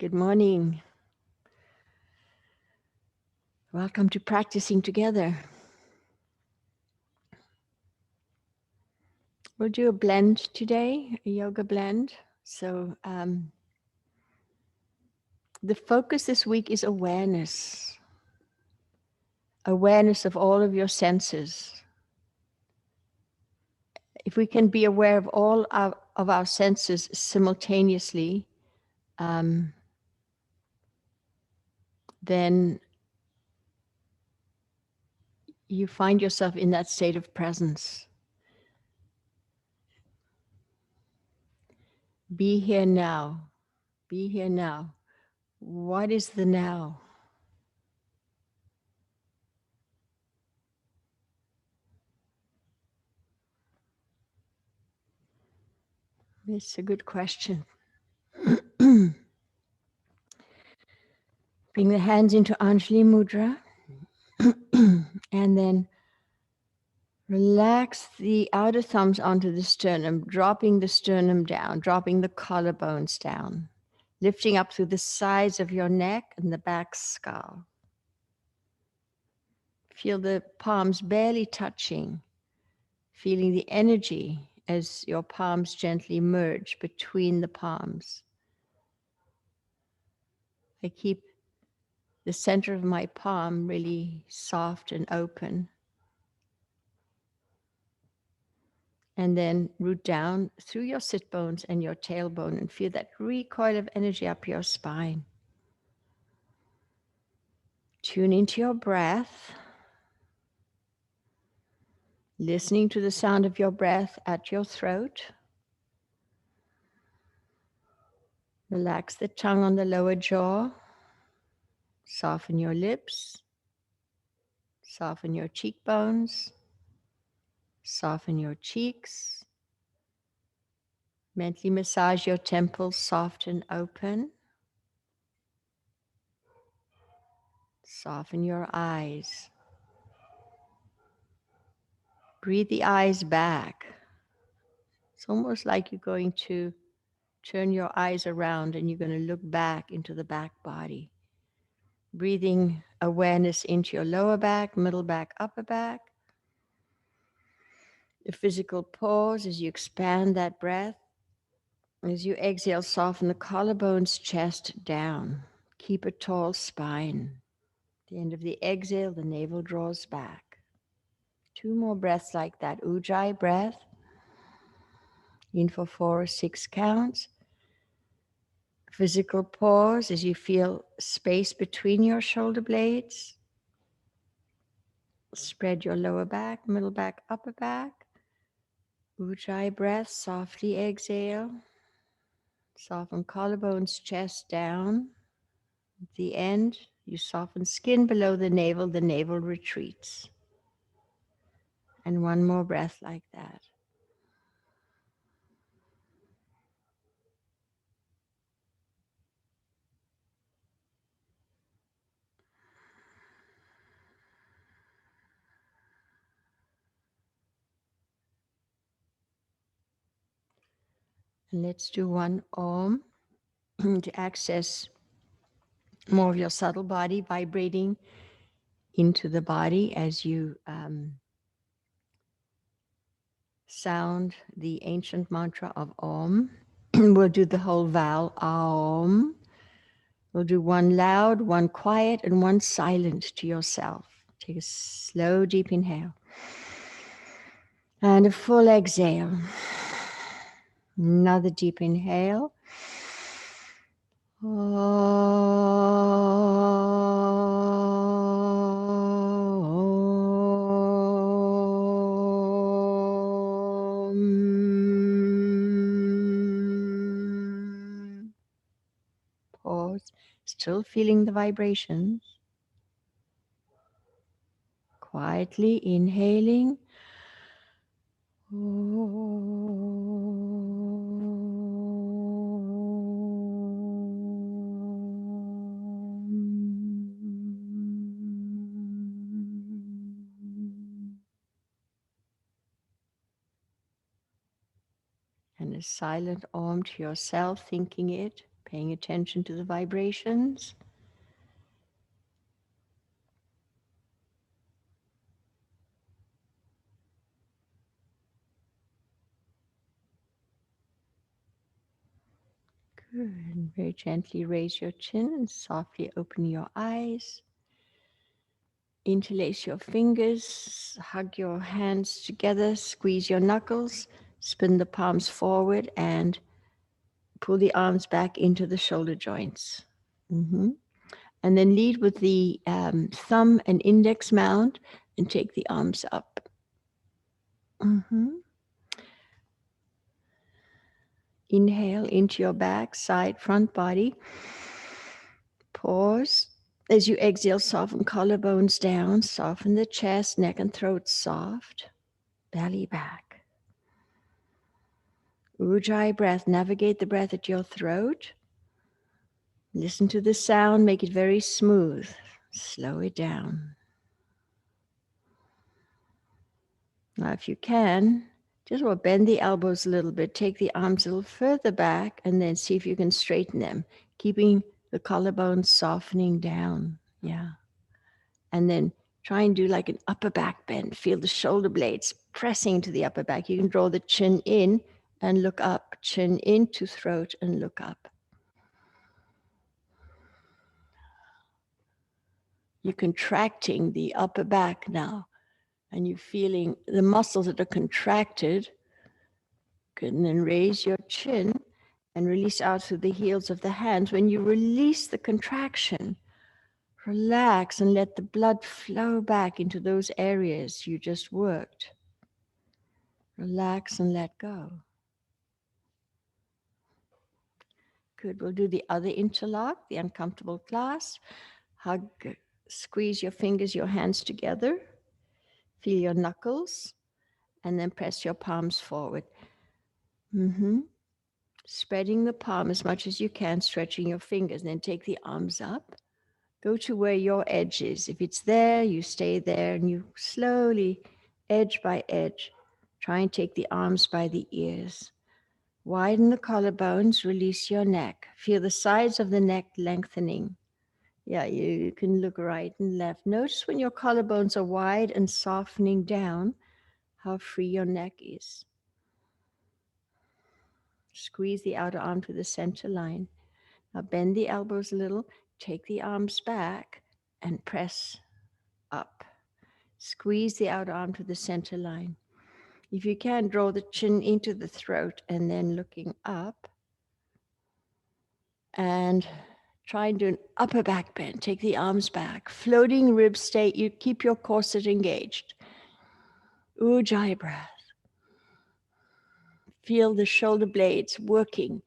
Good morning. Welcome to practicing together. We'll do a blend today, a yoga blend. So the focus this week is awareness. Awareness of all of your senses. If we can be aware of all of our senses simultaneously, then you find yourself in that state of presence. Be here now. Be here now. What is the now? It's a good question. Bring the hands into Anjali Mudra and then relax the outer thumbs onto the sternum, dropping the sternum down, dropping the collarbones down, lifting up through the sides of your neck and the back skull. Feel the palms barely touching, feeling the energy as your palms gently merge between the palms. I keep the center of my palm really soft and open. And then root down through your sit bones and your tailbone and feel that recoil of energy up your spine. Tune into your breath, listening to the sound of your breath at your throat. Relax the tongue on the lower jaw. Soften your lips. Soften your cheekbones. Soften your cheeks. Mentally massage your temples soft and open. Soften your eyes. Breathe the eyes back. It's almost like you're going to turn your eyes around and you're going to look back into the back body. Breathing awareness into your lower back, middle back, upper back. The physical pause as you expand that breath. As you exhale, soften the collarbones, chest down. Keep a tall spine. At the end of the exhale, the navel draws back. 2 more breaths like that. Ujjayi breath. In for 4 or 6 counts. Physical pause as you feel space between your shoulder blades. Spread your lower back, middle back, upper back. Ujjayi breath, softly exhale. Soften collarbones, chest down. At the end, you soften skin below the navel retreats. And 1 more breath like that. And let's do 1 Om to access more of your subtle body, vibrating into the body as you sound the ancient mantra of Om. We'll do the whole vowel Om. We'll do 1 loud, 1 quiet, and 1 silent to yourself. Take a slow, deep inhale. And a full exhale. Another deep inhale. Pause. Still feeling the vibrations. Quietly inhaling. And a silent Om to yourself, thinking it, paying attention to the vibrations. Good. Very gently raise your chin and softly open your eyes. Interlace your fingers, hug your hands together, squeeze your knuckles, spin the palms forward, and pull the arms back into the shoulder joints. Mm-hmm. And then lead with the thumb and index mount and take the arms up. Mm-hmm. Inhale into your back, side, front body. Pause. As you exhale, soften collarbones down, soften the chest, neck and throat soft, belly back. Ujjayi breath, navigate the breath at your throat. Listen to the sound, make it very smooth. Slow it down. Now, if you can, just bend the elbows a little bit, take the arms a little further back, and then see if you can straighten them, keeping the collarbones softening down. Yeah. And then try and do like an upper back bend. Feel the shoulder blades pressing to the upper back. You can draw the chin in and look up, chin into throat and look up. You're contracting the upper back now, and you're feeling the muscles that are contracted. And then raise your chin and release out through the heels of the hands. When you release the contraction, relax and let the blood flow back into those areas you just worked. Relax and let go. Good. We'll do the other interlock, the uncomfortable clasp. Hug, squeeze your fingers, your hands together. Feel your knuckles, and then press your palms forward. Mm-hmm. Spreading the palm as much as you can, stretching your fingers, and then take the arms up. Go to where your edge is. If it's there, you stay there, and you slowly, edge by edge, try and take the arms by the ears. Widen the collarbones, release your neck. Feel the sides of the neck lengthening. Yeah, you can look right and left. Notice when your collarbones are wide and softening down, how free your neck is. Squeeze the outer arm to the center line. Now bend the elbows a little, take the arms back and press up. Squeeze the outer arm to the center line. If you can, draw the chin into the throat and then looking up. And try and do an upper back bend. Take the arms back. Floating ribs stay. You keep your corset engaged. Ujjayi breath. Feel the shoulder blades working,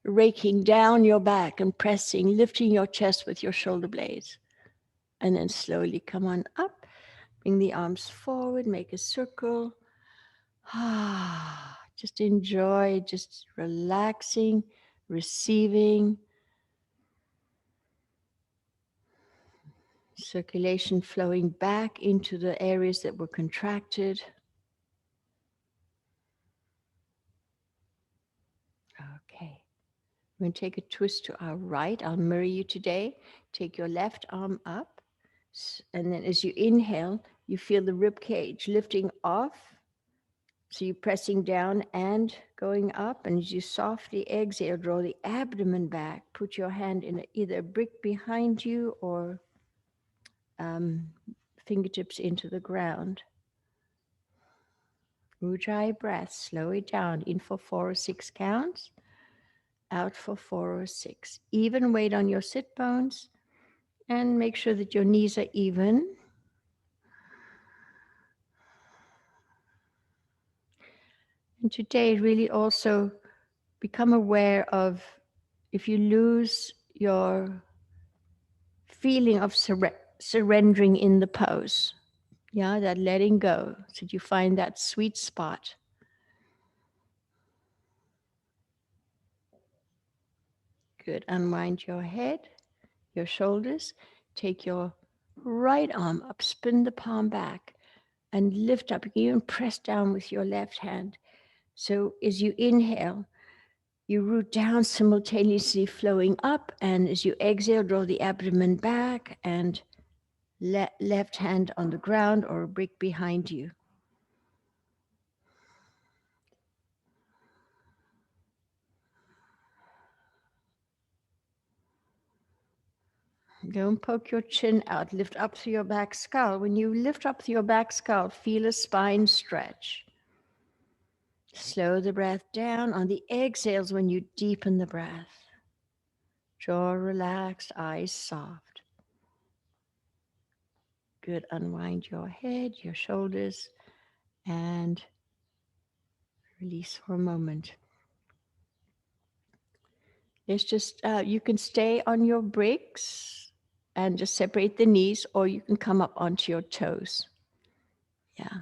raking down your back and pressing, lifting your chest with your shoulder blades. And then slowly come on up. Bring the arms forward, make a circle. Just enjoy, just relaxing, receiving. Circulation flowing back into the areas that were contracted. Okay. We're going to take a twist to our right. I'll mirror you today. Take your left arm up. And then as you inhale, you feel the rib cage lifting off. So you're pressing down and going up. And as you softly exhale, draw the abdomen back. Put your hand in either a brick behind you or fingertips into the ground. Ujjayi breath. Slow it down. In for 4 or 6 counts. Out for 4 or 6. Even weight on your sit bones. And make sure that your knees are even. And today, really also become aware of if you lose your feeling of surrendering in the pose. Yeah, that letting go. So you find that sweet spot. Good. Unwind your head, your shoulders. Take your right arm up, spin the palm back, and lift up. You can even press down with your left hand. So as you inhale, You root down, simultaneously flowing up, and as you exhale, draw the abdomen back and left hand on the ground or a brick behind you. Don't poke your chin out. Lift up through your back skull. When you lift up through your back skull, feel a spine stretch. Slow the breath down. On the exhales, when you deepen the breath, jaw relaxed, eyes soft. Good. Unwind your head, your shoulders, and release for a moment. It's just, you can stay on your bricks and just separate the knees, or you can come up onto your toes. Yeah.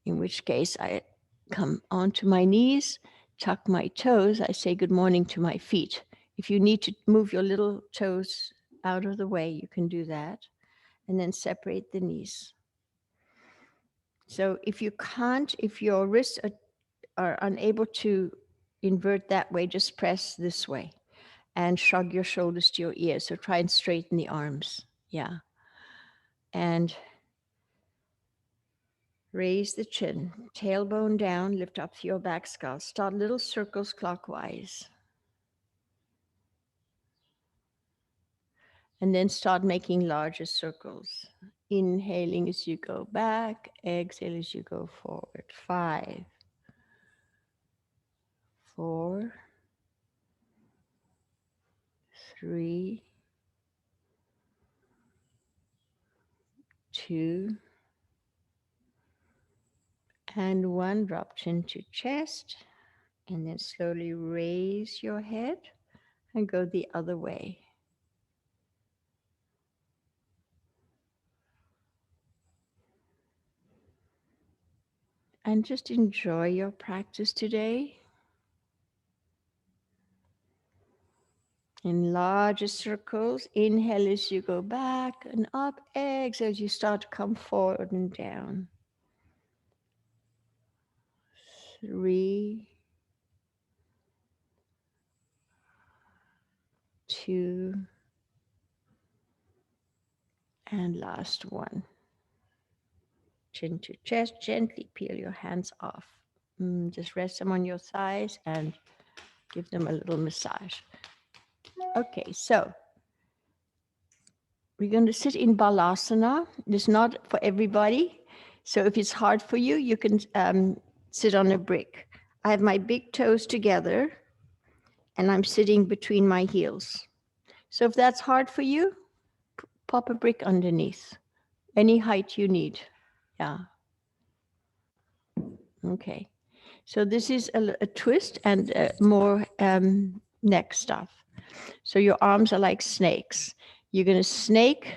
In which case, I come onto my knees, tuck my toes. I say good morning to my feet. If you need to move your little toes out of the way, you can do that. And then separate the knees. So if you can't, if your wrists are unable to invert that way, just press this way and shrug your shoulders to your ears. So try and straighten the arms. Yeah. And raise the chin, tailbone down, lift up to your back skull. Start little circles clockwise. And then start making larger circles. Inhaling as you go back, exhale as you go forward. 5, 4, 3, 2, and 1. Drop chin to chest. And then slowly raise your head and go the other way. And just enjoy your practice today. In larger circles, inhale as you go back and up, exhale as you start to come forward and down. 3, 2, and last 1. Chin to chest, gently peel your hands off. Just rest them on your thighs and give them a little massage. Okay, so we're going to sit in Balasana. It's not for everybody. So if it's hard for you, you can sit on a brick. I have my big toes together and I'm sitting between my heels. So if that's hard for you, pop a brick underneath. Any height you need. Yeah. Okay. So this is a twist and more neck stuff. So your arms are like snakes. You're going to snake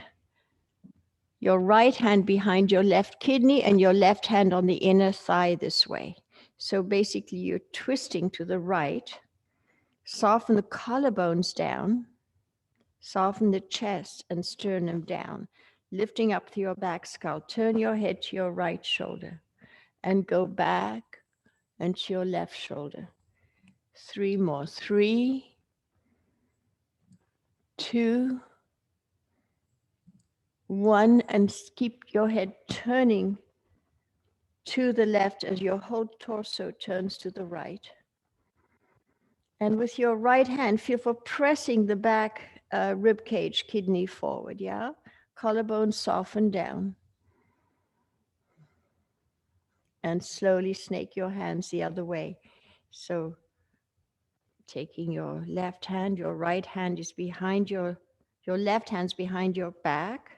your right hand behind your left kidney and your left hand on the inner thigh this way. So basically you're twisting to the right. Soften the collarbones down. Soften the chest and sternum down. Lifting up to your back skull. Turn your head to your right shoulder and go back and to your left shoulder. 3 more. 3, 2, 1, and keep your head turning to the left as your whole torso turns to the right. And with your right hand, feel for pressing the back rib cage, kidney forward, yeah? Collarbone soften down. And slowly snake your hands the other way. So taking your left hand, your right hand is behind your left hand's behind your back.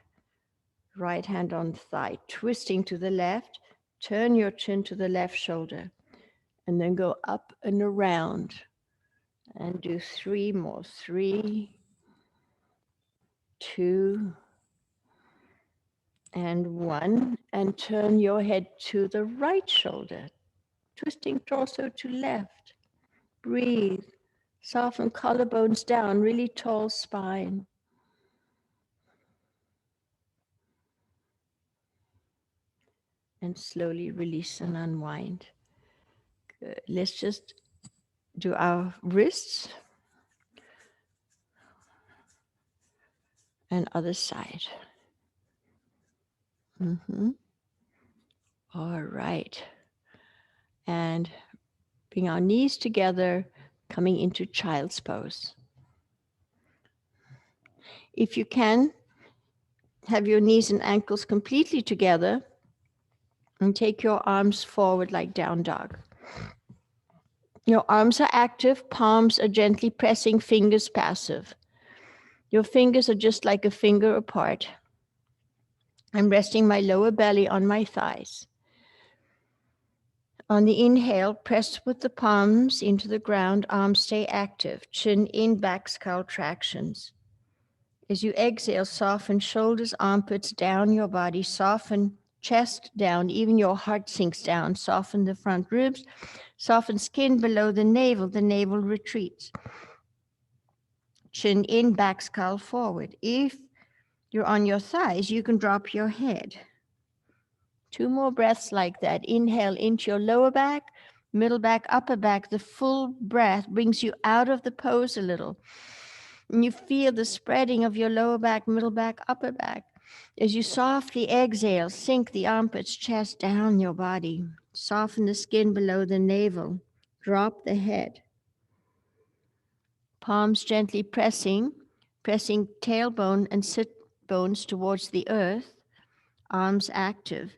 Right hand on thigh, twisting to the left, turn your chin to the left shoulder, and then go up and around, and do 3 more. 3, 2, and 1, and turn your head to the right shoulder, twisting torso to left. Breathe, soften collarbones down, really tall spine. And slowly release and unwind. Good. Let's just do our wrists and other side. All right. And bring our knees together, coming into child's pose. If you can, have your knees and ankles completely together and take your arms forward like down dog. Your arms are active, palms are gently pressing, fingers passive. Your fingers are just like a finger apart. I'm resting my lower belly on my thighs. On the inhale, press with the palms into the ground, arms stay active, chin in, back skull tractions. As you exhale, soften shoulders, armpits down your body, soften chest down, even your heart sinks down, soften the front ribs, soften skin below the navel retreats. Chin in, back skull forward. If you're on your thighs, you can drop your head. 2 more breaths like that. Inhale into your lower back, middle back, upper back. The full breath brings you out of the pose a little. And you feel the spreading of your lower back, middle back, upper back. As you softly exhale, sink the armpits, chest down your body. Soften the skin below the navel. Drop the head. Palms gently pressing tailbone and sit bones towards the earth. Arms active.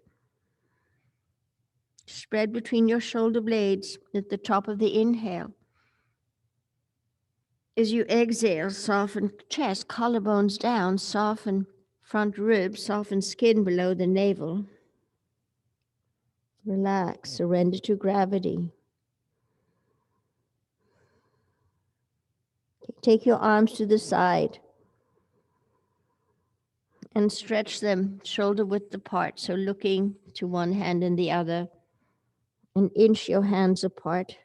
Spread between your shoulder blades at the top of the inhale. As you exhale, soften chest, collarbones down, soften front ribs, soften skin below the navel. Relax, surrender to gravity. Take your arms to the side and stretch them shoulder width apart, so looking to one hand and the other, and inch your hands apart.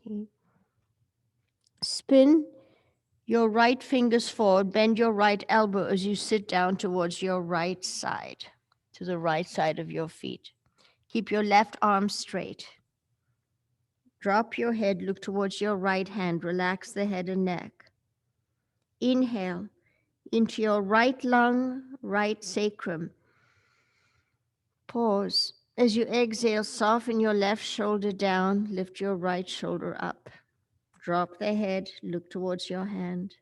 Okay. Spin your right fingers forward, bend your right elbow as you sit down towards your right side, to the right side of your feet. Keep your left arm straight. Drop your head, look towards your right hand, relax the head and neck. Inhale into your right lung, right sacrum. Pause. As you exhale, soften your left shoulder down, lift your right shoulder up. Drop the head, look towards your hand.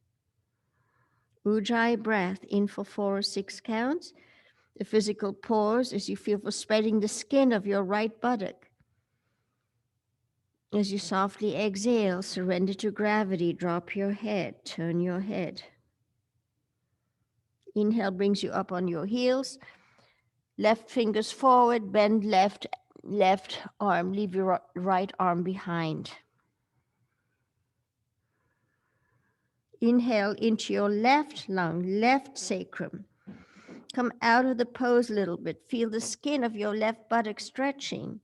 Ujjayi breath, in for 4 or 6 counts. The physical pause as you feel for spreading the skin of your right buttock. As you softly exhale, surrender to gravity, drop your head, turn your head. Inhale brings you up on your heels. Left fingers forward, bend left arm, leave your right arm behind. Inhale into your left lung, left sacrum. Come out of the pose a little bit. Feel the skin of your left buttock stretching.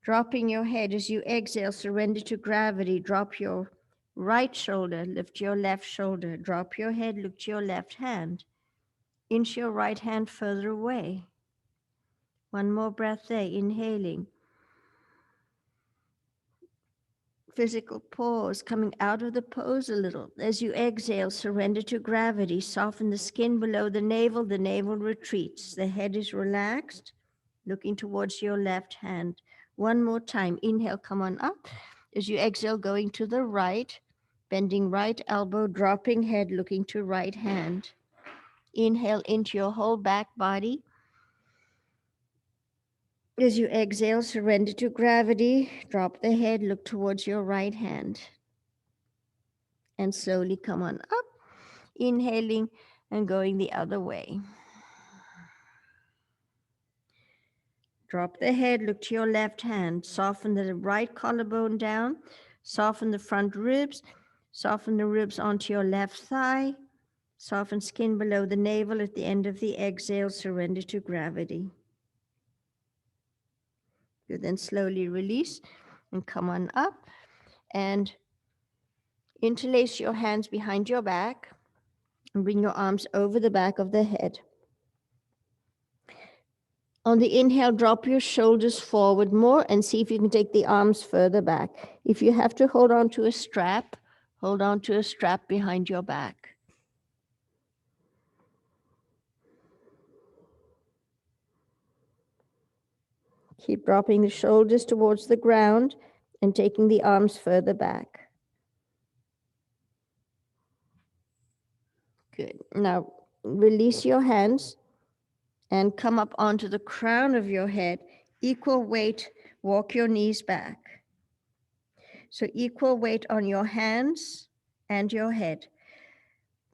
Dropping your head as you exhale, surrender to gravity. Drop your right shoulder, lift your left shoulder. Drop your head, look to your left hand. Inch your right hand further away. One more breath there, inhaling. Physical pause, coming out of the pose a little. As you exhale, surrender to gravity. Soften the skin below the navel retreats. The head is relaxed, looking towards your left hand. One more time, inhale, come on up. As you exhale, going to the right, bending right elbow, dropping head, looking to right hand. Inhale into your whole back body. As you exhale, surrender to gravity, drop the head, look towards your right hand. And slowly come on up, inhaling and going the other way. Drop the head, look to your left hand, soften the right collarbone down, soften the front ribs, soften the ribs onto your left thigh, soften skin below the navel. At the end of the exhale, surrender to gravity. You then slowly release and come on up and interlace your hands behind your back and bring your arms over the back of the head. On the inhale, drop your shoulders forward more and see if you can take the arms further back. If you have to hold on to a strap, hold on to a strap behind your back. Keep dropping the shoulders towards the ground and taking the arms further back. Good. Now, release your hands and come up onto the crown of your head. Equal weight, walk your knees back. So equal weight on your hands and your head.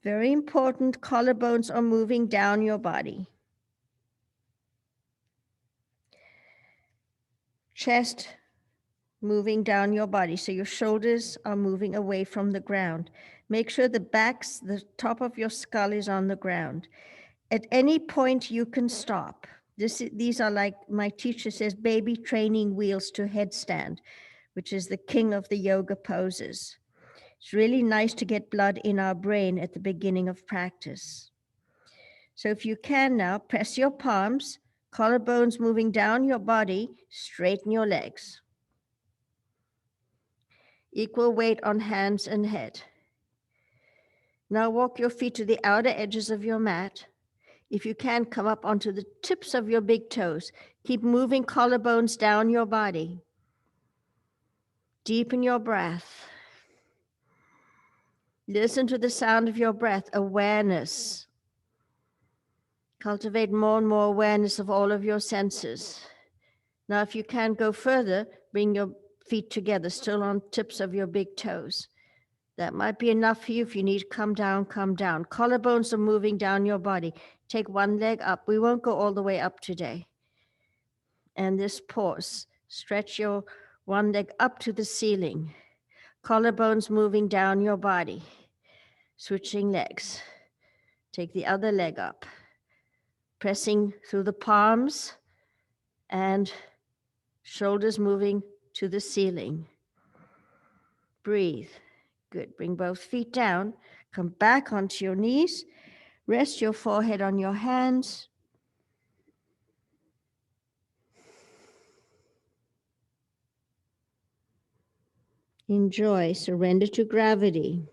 Very important, collarbones are moving down your body. Chest moving down your body, so your shoulders are moving away from the ground. Make sure the top of your skull is on the ground. At any point, you can stop. These are, like my teacher says, baby training wheels to headstand, which is the king of the yoga poses. It's really nice to get blood in our brain at the beginning of practice. So if you can now, press your palms, collarbones moving down your body, straighten your legs. Equal weight on hands and head. Now walk your feet to the outer edges of your mat. If you can, come up onto the tips of your big toes. Keep moving collarbones down your body. Deepen your breath. Listen to the sound of your breath, awareness. Cultivate more and more awareness of all of your senses. Now, if you can go further, bring your feet together, still on tips of your big toes. That might be enough for you. If you need to come down, come down. Collarbones are moving down your body. Take one leg up. We won't go all the way up today. And this pause. Stretch your one leg up to the ceiling. Collarbones moving down your body. Switching legs. Take the other leg up. Pressing through the palms and shoulders moving to the ceiling. Breathe. Good. Bring both feet down. Come back onto your knees. Rest your forehead on your hands. Enjoy. Surrender to gravity.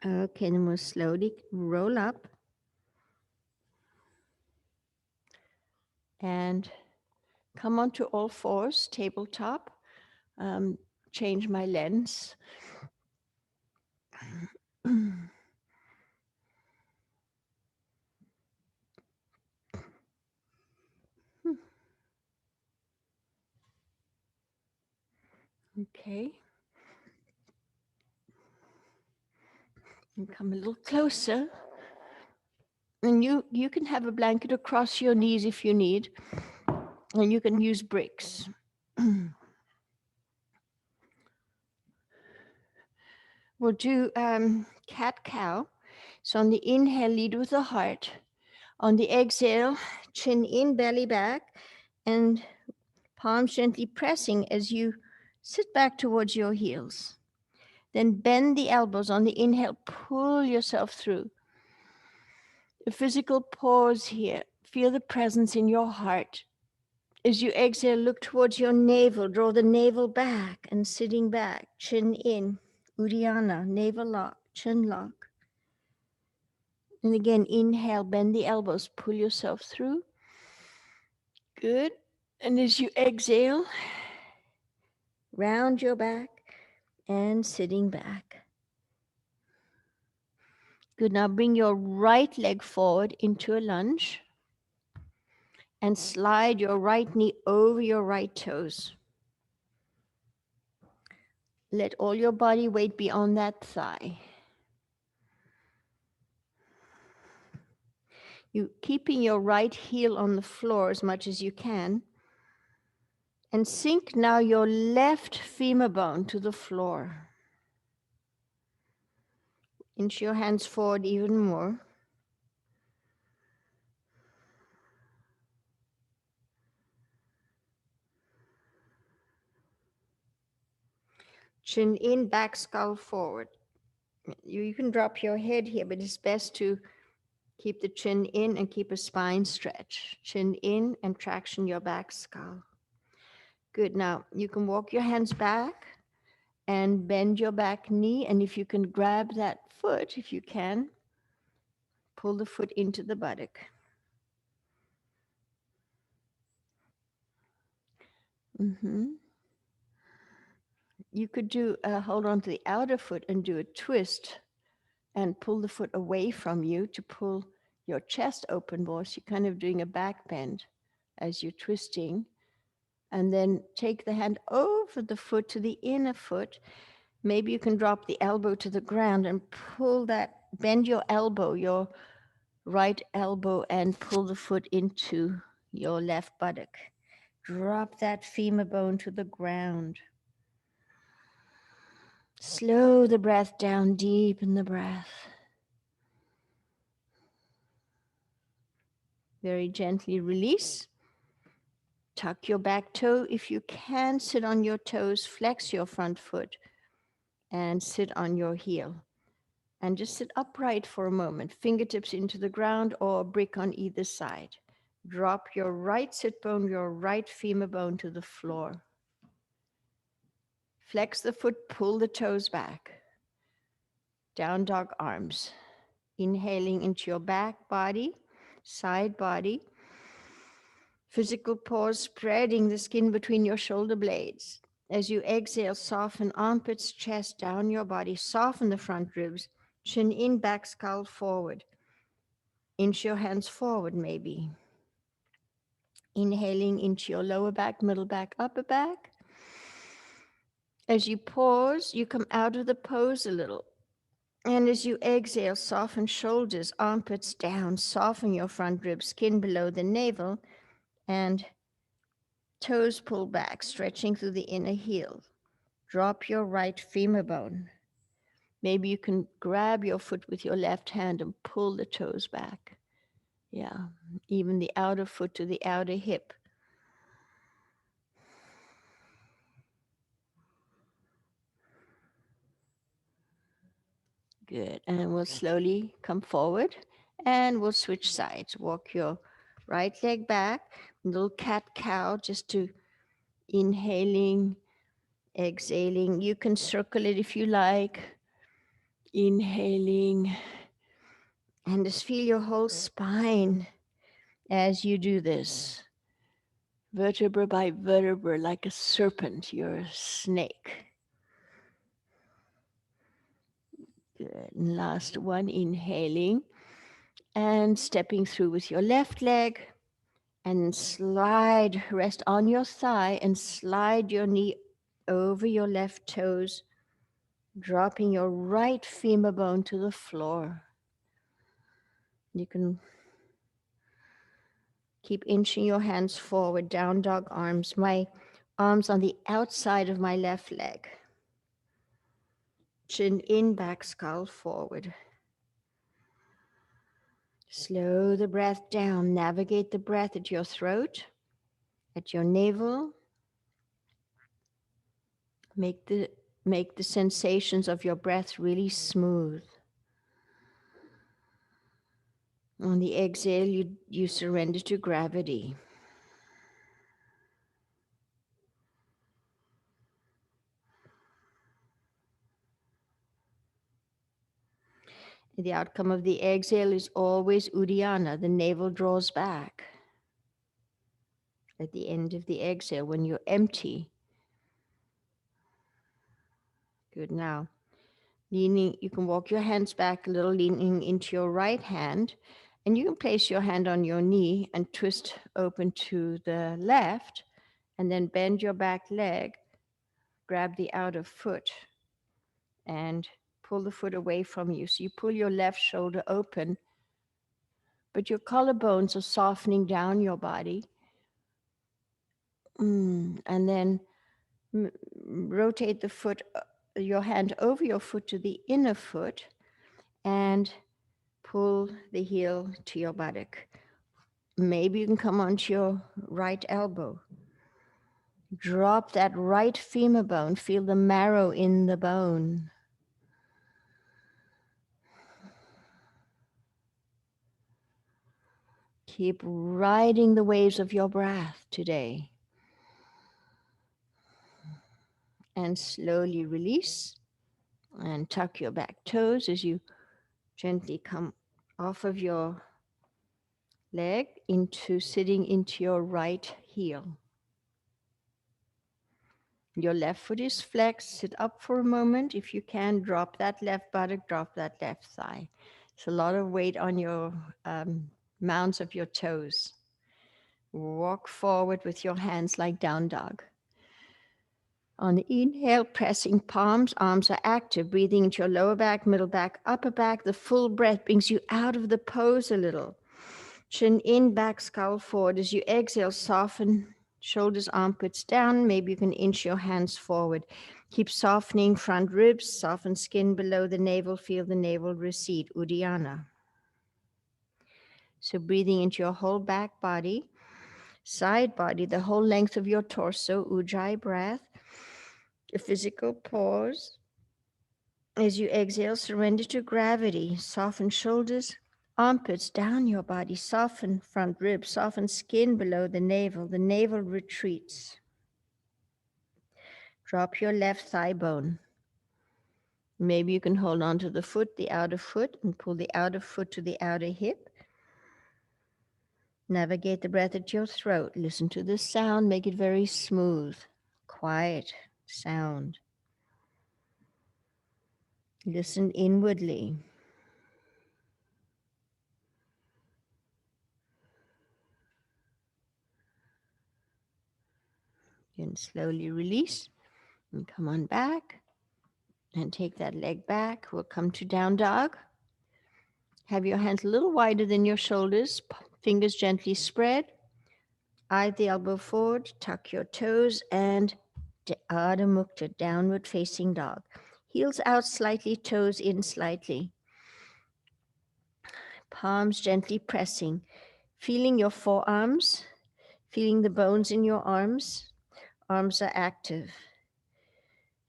Okay, then we'll slowly roll up and come onto all fours, tabletop. Change my lens. Okay. And come a little closer. And you can have a blanket across your knees if you need. And you can use bricks. We'll do cat-cow. So on the inhale, lead with the heart. On the exhale, chin in, belly back, and palms gently pressing as you sit back towards your heels. Then bend the elbows. On the inhale, pull yourself through. A physical pause here. Feel the presence in your heart. As you exhale, look towards your navel. Draw the navel back and sitting back, chin in. Uddiyana, navel lock, chin lock. And again, inhale, bend the elbows, pull yourself through. Good. And as you exhale, round your back and sitting back. Good. Now bring your right leg forward into a lunge and slide your right knee over your right toes. Let all your body weight be on that thigh. You keeping your right heel on the floor as much as you can. And sink now your left femur bone to the floor. Inch your hands forward even more. Chin in, back skull forward. You can drop your head here, but it's best to keep the chin in and keep a spine stretch. Chin in and traction your back skull. Good. Now you can walk your hands back and bend your back knee. And if you can grab that foot, if you can, pull the foot into the buttock. Mm-hmm. You could do hold on to the outer foot and do a twist and pull the foot away from you to pull your chest open more. So you're kind of doing a back bend as you're twisting. And then take the hand over the foot to the inner foot. Maybe you can drop the elbow to the ground and pull that, bend your elbow, your right elbow, and pull the foot into your left buttock. Drop that femur bone to the ground. Slow the breath down, deepen the breath. Very gently release. Tuck your back toe if you can. Sit on your toes, flex your front foot, and sit on your heel. And just sit upright for a moment, fingertips into the ground or a brick on either side. Drop your right sit bone, your right femur bone to the floor. Flex the foot, pull the toes back. Down dog arms. Inhaling into your back body, side body. Physical pause, spreading the skin between your shoulder blades. As you exhale, soften armpits, chest, down your body. Soften the front ribs. Chin in, back skull forward. Inch your hands forward, maybe. Inhaling into your lower back, middle back, upper back. As you pause, you come out of the pose a little. And as you exhale, soften shoulders, armpits down, soften your front ribs, skin below the navel, and toes pull back, stretching through the inner heel. Drop your right femur bone. Maybe you can grab your foot with your left hand and pull the toes back. Yeah, even the outer foot to the outer hip. Good. And we'll slowly come forward and we'll switch sides. Walk your right leg back, little cat cow, just to inhaling, exhaling. You can circle it if you like. Inhaling. And just feel your whole spine as you do this. Vertebra by vertebra, like a serpent, you're a snake. Good. And last one, inhaling and stepping through with your left leg and slide, rest on your thigh and slide your knee over your left toes, dropping your right femur bone to the floor. You can keep inching your hands forward, down dog arms. My arms on the outside of my left leg. Chin in, back skull forward. Slow the breath down. Navigate the breath at your throat, at your navel. Make the sensations of your breath really smooth. On the exhale, you surrender to gravity. The outcome of the exhale is always Uddiyana. The navel draws back. At the end of the exhale, when you're empty. Good. Now, leaning, you can walk your hands back a little, leaning into your right hand, and you can place your hand on your knee and twist open to the left, and then bend your back leg, grab the outer foot, and pull the foot away from you. So you pull your left shoulder open, but your collarbones are softening down your body. And then rotate the foot, your hand over your foot to the inner foot, and pull the heel to your buttock. Maybe you can come onto your right elbow. Drop that right femur bone. Feel the marrow in the bone. Keep riding the waves of your breath today. And slowly release and tuck your back toes as you gently come off of your leg into sitting into your right heel. Your left foot is flexed. Sit up for a moment. If you can, drop that left buttock, drop that left thigh. It's a lot of weight on your mounds of your toes. Walk forward with your hands like down dog. On the inhale, pressing palms, arms are active, breathing into your lower back, middle back, upper back. The full breath brings you out of the pose a little. Chin in, back, skull forward. As you exhale, soften shoulders, armpits down. Maybe you can inch your hands forward. Keep softening front ribs, soften skin below the navel, feel the navel recede, Uddiyana. So breathing into your whole back body, side body, the whole length of your torso, Ujjayi breath. A physical pause. As you exhale, surrender to gravity. Soften shoulders, armpits down your body. Soften front ribs, soften skin below the navel. The navel retreats. Drop your left thigh bone. Maybe you can hold on to the foot, the outer foot, and pull the outer foot to the outer hip. Navigate the breath at your throat. Listen to the sound. Make it very smooth, quiet sound. Listen inwardly. Then slowly release and come on back and take that leg back. We'll come to down dog. Have your hands a little wider than your shoulders, fingers gently spread. Eye the elbow forward, tuck your toes, and Adho Mukha, downward facing dog. Heels out slightly, toes in slightly. Palms gently pressing. Feeling your forearms, feeling the bones in your arms. Arms are active.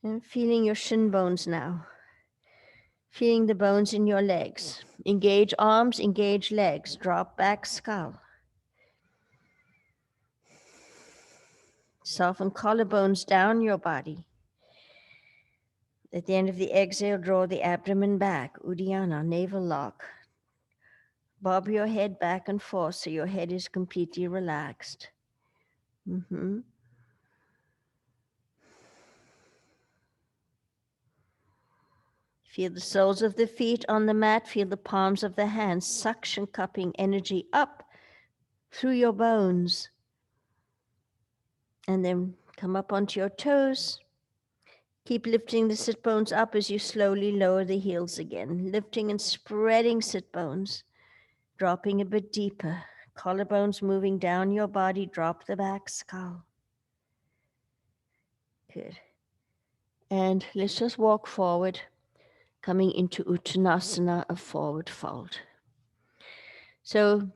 And feeling your shin bones now. Feeling the bones in your legs. Engage arms, engage legs. Drop back skull. Soften collarbones down your body. At the end of the exhale, draw the abdomen back. Uddiyana, navel lock. Bob your head back and forth so your head is completely relaxed. Feel the soles of the feet on the mat. Feel the palms of the hands suction cupping energy up through your bones. And then come up onto your toes. Keep lifting the sit bones up as you slowly lower the heels again. Lifting and spreading sit bones. Dropping a bit deeper. Collarbones moving down your body. Drop the back skull. Good. And let's just walk forward, coming into Uttanasana, a forward fold. So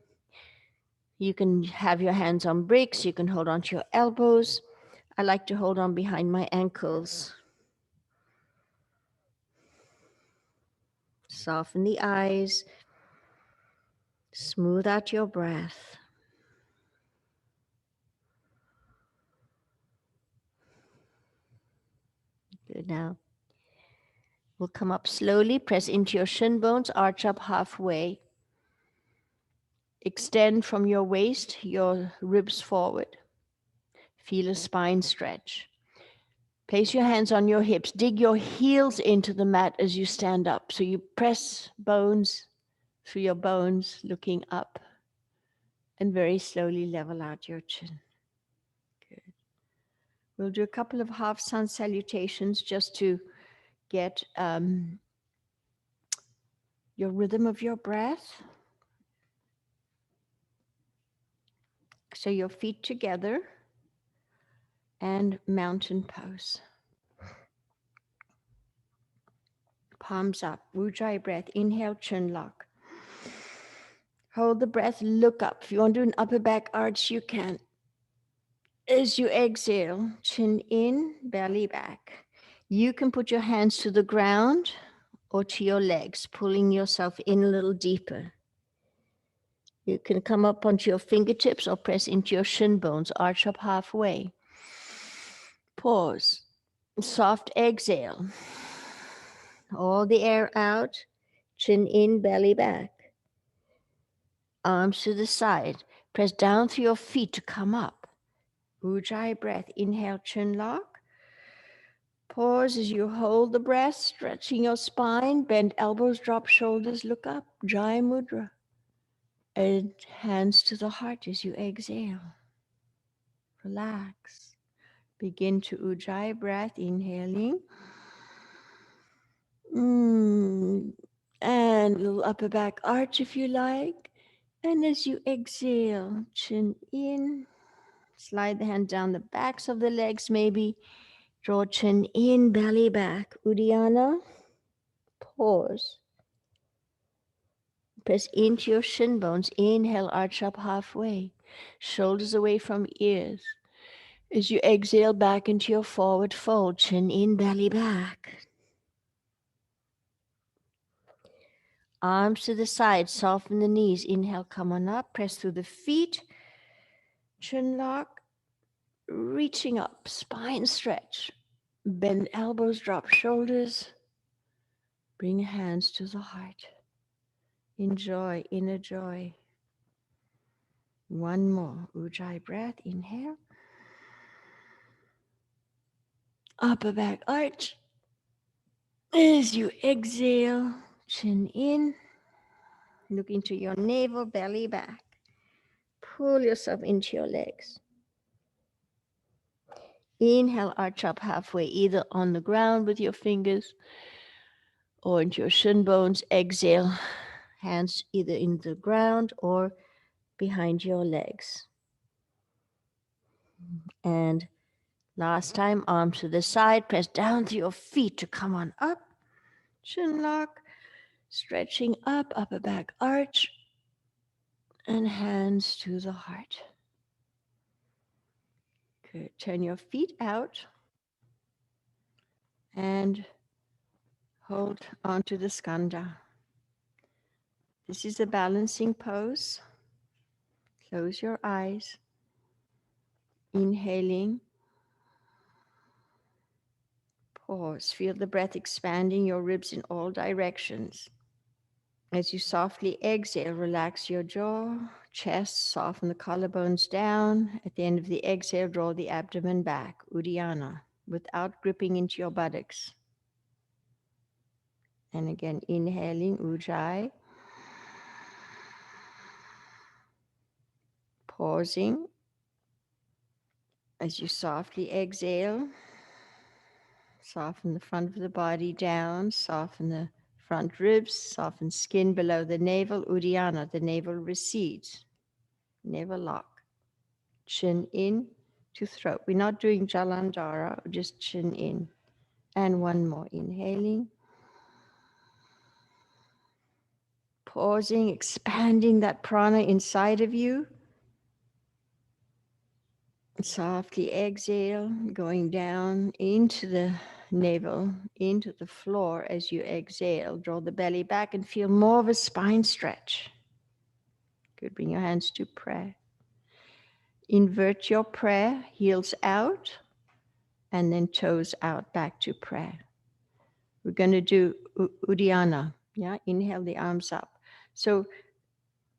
you can have your hands on bricks. You can hold on to your elbows. I like to hold on behind my ankles. Soften the eyes. Smooth out your breath. Good. Now we'll come up slowly. Press into your shin bones. Arch up halfway. Extend from your waist, your ribs forward. Feel a spine stretch. Place your hands on your hips. Dig your heels into the mat as you stand up. So you press bones through your bones, looking up. And very slowly level out your chin. Good. We'll do a couple of half sun salutations just to get your rhythm of your breath. So your feet together and mountain pose. Palms up, Ujjayi breath. Inhale, chin lock. Hold the breath, look up. If you want to do an upper back arch, you can. As you exhale, chin in, belly back. You can put your hands to the ground or to your legs, pulling yourself in a little deeper. You can come up onto your fingertips or press into your shin bones, arch up halfway. Pause. Soft exhale. All the air out, chin in, belly back. Arms to the side. Press down through your feet to come up. Ujjayi breath. Inhale, chin lock. Pause as you hold the breath, stretching your spine. Bend elbows, drop shoulders, look up. Jai mudra. And hands to the heart as you exhale. Relax. Begin to Ujjayi breath, inhaling. And a little upper back arch if you like. And as you exhale, chin in. Slide the hand down the backs of the legs, maybe. Draw chin in, belly back. Uddiyana. Pause. Press into your shin bones. Inhale, arch up halfway. Shoulders away from ears. As you exhale back into your forward fold, chin in, belly back. Arms to the side, soften the knees. Inhale, come on up. Press through the feet. Chin lock. Reaching up, spine stretch. Bend elbows, drop shoulders. Bring hands to the heart. Enjoy, inner joy. One more. Ujjayi breath. Inhale. Upper back arch. As you exhale, chin in. Look into your navel, belly back. Pull yourself into your legs. Inhale, arch up halfway, either on the ground with your fingers or into your shin bones. Exhale, hands either in the ground or behind your legs. And last time, arms to the side, press down to your feet to come on up. Chin lock, stretching up, upper back arch, and hands to the heart. Good. Turn your feet out and hold onto the skandha. This is a balancing pose. Close your eyes. Inhaling. Pause. Feel the breath expanding your ribs in all directions. As you softly exhale, relax your jaw, chest, soften the collarbones down. At the end of the exhale, draw the abdomen back, Uddiyana, without gripping into your buttocks. And again, inhaling, Ujjayi. Pausing. As you softly exhale, soften the front of the body down, soften the front ribs, soften skin below the navel, Uddiyana, the navel recedes, navel lock. Chin in to throat. We're not doing Jalandhara, just chin in. And one more, inhaling. Pausing, expanding that prana inside of you. Softly exhale, going down into the navel, into the floor as you exhale. Draw the belly back and feel more of a spine stretch. Good. Bring your hands to prayer. Invert your prayer, heels out, and then toes out back to prayer. We're going to do Uddiyana. Yeah, inhale the arms up. So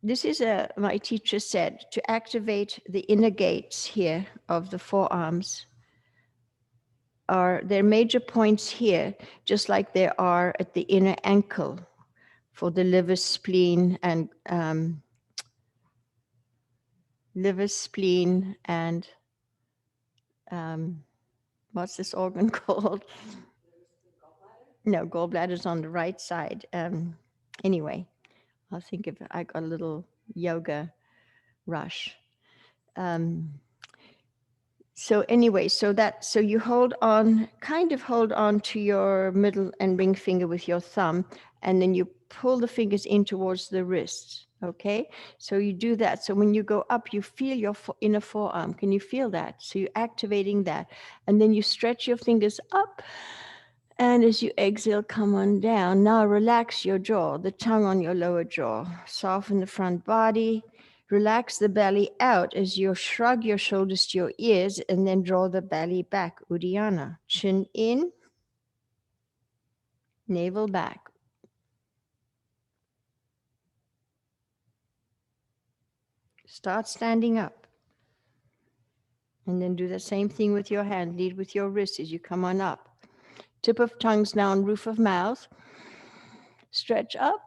this is my teacher said, to activate the inner gates here of the forearms. There are major points here, just like there are at the inner ankle for the liver, spleen, and what's this organ called? No, gallbladder's on the right side. Anyway, I'll think of it. I got a little yoga rush. So anyway, so you hold on, kind of hold on to your middle and ring finger with your thumb, and then you pull the fingers in towards the wrists. Okay, so you do that. So when you go up, you feel your inner forearm. Can you feel that? So you're activating that. And then you stretch your fingers up. And as you exhale, come on down. Now relax your jaw, the tongue on your lower jaw. Soften the front body. Relax the belly out as you shrug your shoulders to your ears and then draw the belly back. Uddiyana. Chin in, navel back. Start standing up. And then do the same thing with your hand. Lead with your wrist as you come on up. Tip of tongues down, roof of mouth. Stretch up.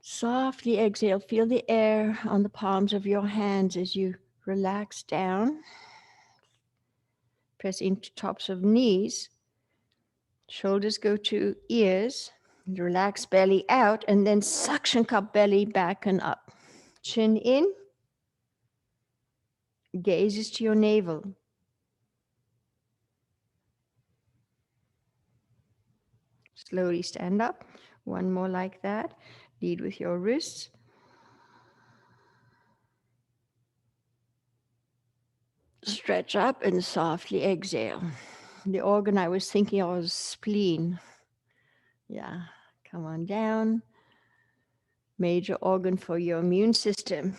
Softly exhale. Feel the air on the palms of your hands as you relax down. Press into tops of knees. Shoulders go to ears. Relax belly out and then suction cup belly back and up. Chin in. Gazes to your navel. Slowly stand up. One more like that. Lead with your wrists. Stretch up and softly exhale. The organ I was thinking of was spleen. Yeah, come on down. Major organ for your immune system.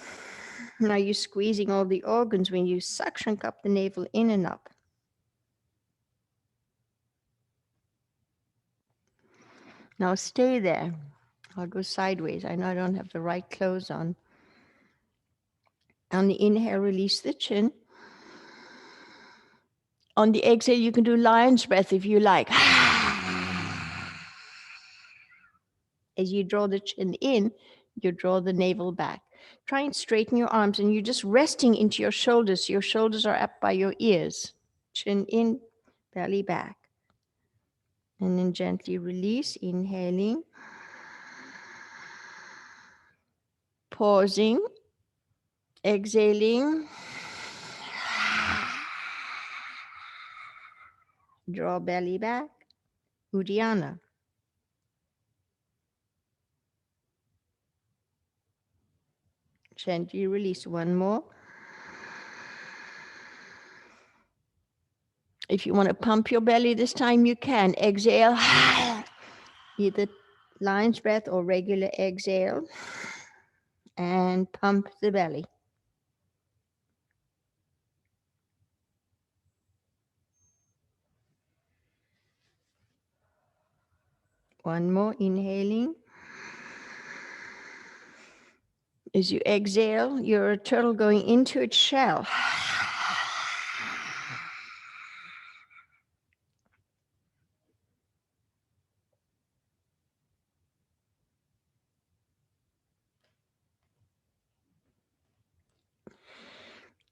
Now you're squeezing all the organs when you suction cup the navel in and up. Now stay there. I'll go sideways. I know I don't have the right clothes on. On the inhale, release the chin. On the exhale, you can do lion's breath if you like. As you draw the chin in, you draw the navel back. Try and straighten your arms, and you're just resting into your shoulders. Your shoulders are up by your ears. Chin in, belly back. And then gently release, inhaling. Pausing, exhaling. Draw belly back. Uddiyana. Gently release. One more. If you want to pump your belly this time, you can. Exhale. Either lion's breath or regular exhale. And pump the belly. One more, inhaling. As you exhale, you're a turtle going into its shell.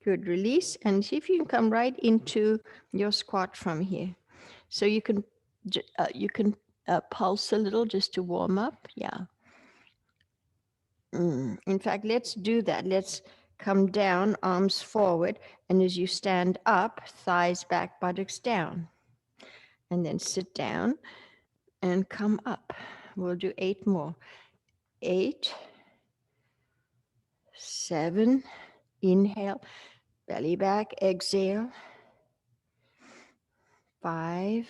Good, release, and see if you can come right into your squat from here. So you can pulse a little just to warm up. Yeah. In fact, let's do that. Let's come down, arms forward, and as you stand up, thighs back, buttocks down. And then sit down and come up. We'll do 8 more. 8, 7, inhale, belly back, exhale. 5,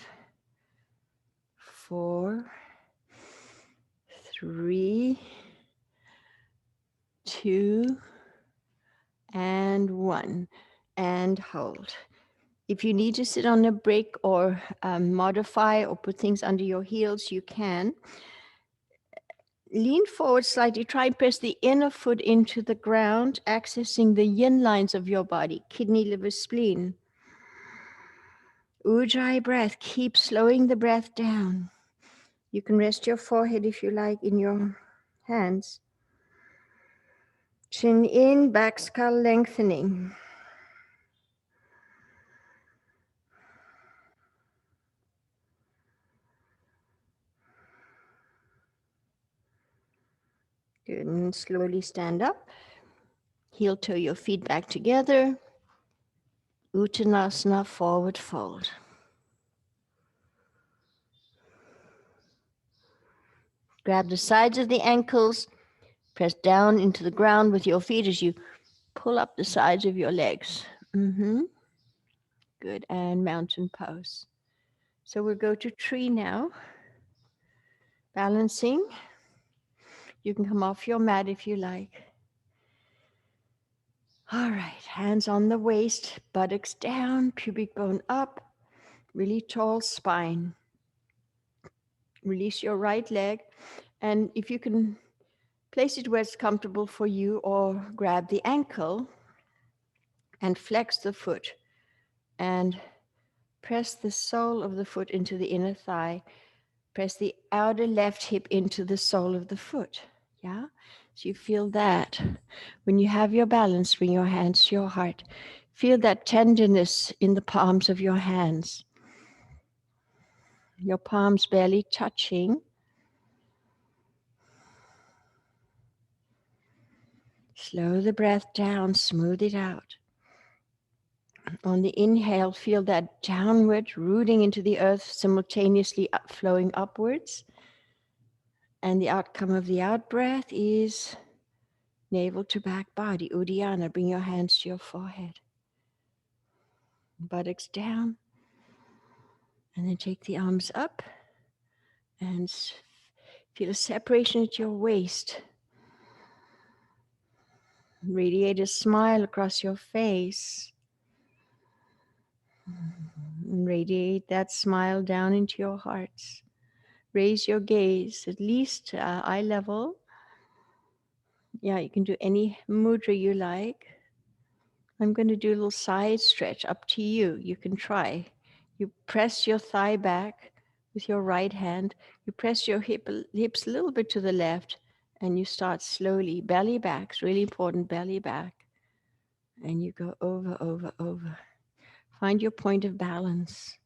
4, 3, 2, and 1. And hold. If you need to sit on a break or modify or put things under your heels, you can. Lean forward slightly. Try and press the inner foot into the ground, accessing the yin lines of your body, kidney, liver, spleen. Ujjayi breath. Keep slowing the breath down. You can rest your forehead if you like in your hands. Chin in, back skull lengthening. Good, and slowly stand up. Heel toe your feet back together. Uttanasana, forward fold. Grab the sides of the ankles, press down into the ground with your feet as you pull up the sides of your legs. Good. And mountain pose. So we'll go to tree now. Balancing. You can come off your mat if you like. All right, hands on the waist, buttocks down, pubic bone up, really tall spine. Release your right leg, and if you can place it where it's comfortable for you, or grab the ankle and flex the foot and press the sole of the foot into the inner thigh. Press the outer left hip into the sole of the foot. Yeah? So you feel that. When you have your balance, bring your hands to your heart. Feel that tenderness in the palms of your hands. Your palms barely touching. Slow the breath down, smooth it out. On the inhale, feel that downward, rooting into the earth, simultaneously flowing upwards. And the outcome of the out breath is navel to back body, Uddiyana. Bring your hands to your forehead. Buttocks down. And then take the arms up. And feel a separation at your waist. Radiate a smile across your face. And radiate that smile down into your hearts. Raise your gaze at least eye level. Yeah, you can do any mudra you like. I'm going to do a little side stretch, up to you. You can try. You press your thigh back with your right hand. You press your hips a little bit to the left, and you start slowly. Belly back, it's really important, belly back. And you go over, over, over. Find your point of balance.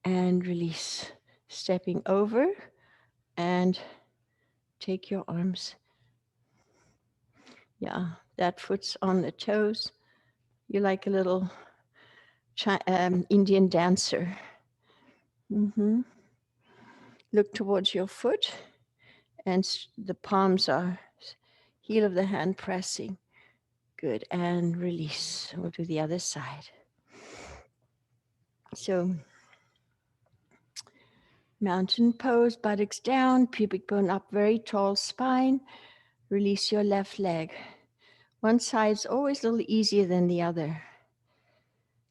And release. Stepping over, and take your arms. Yeah, that foot's on the toes. You're like a little Indian dancer. Look towards your foot, and the palms are heel of the hand pressing. Good, and release. We'll do the other side. So, mountain pose, buttocks down, pubic bone up, very tall spine. Release your left leg. One side's always a little easier than the other.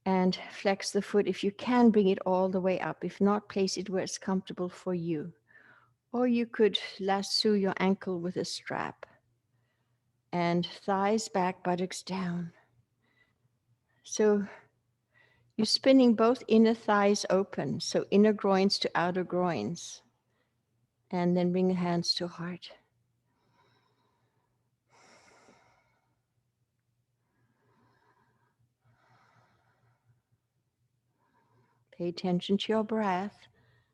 And flex the foot. If you can, bring it all the way up. If not, place it where it's comfortable for you. Or you could lasso your ankle with a strap. And thighs back, buttocks down. So you're spinning both inner thighs open, so inner groins to outer groins. And then bring the hands to heart. Pay attention to your breath.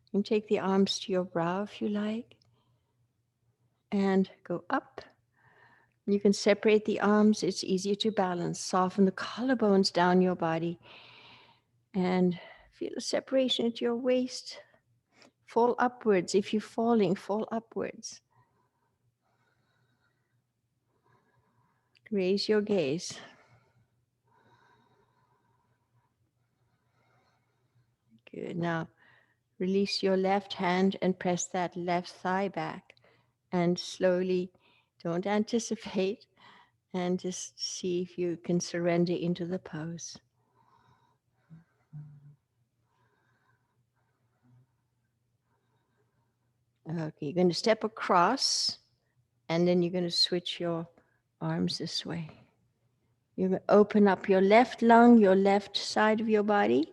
You can take the arms to your brow if you like. And go up. You can separate the arms. It's easier to balance. Soften the collarbones down your body. And feel a separation at your waist. Fall upwards. If you're falling, fall upwards. Raise your gaze. Good. Now, release your left hand and press that left thigh back. And slowly, don't anticipate, and just see if you can surrender into the pose. Okay, you're going to step across, and then you're going to switch your arms this way. You're going to open up your left lung, your left side of your body.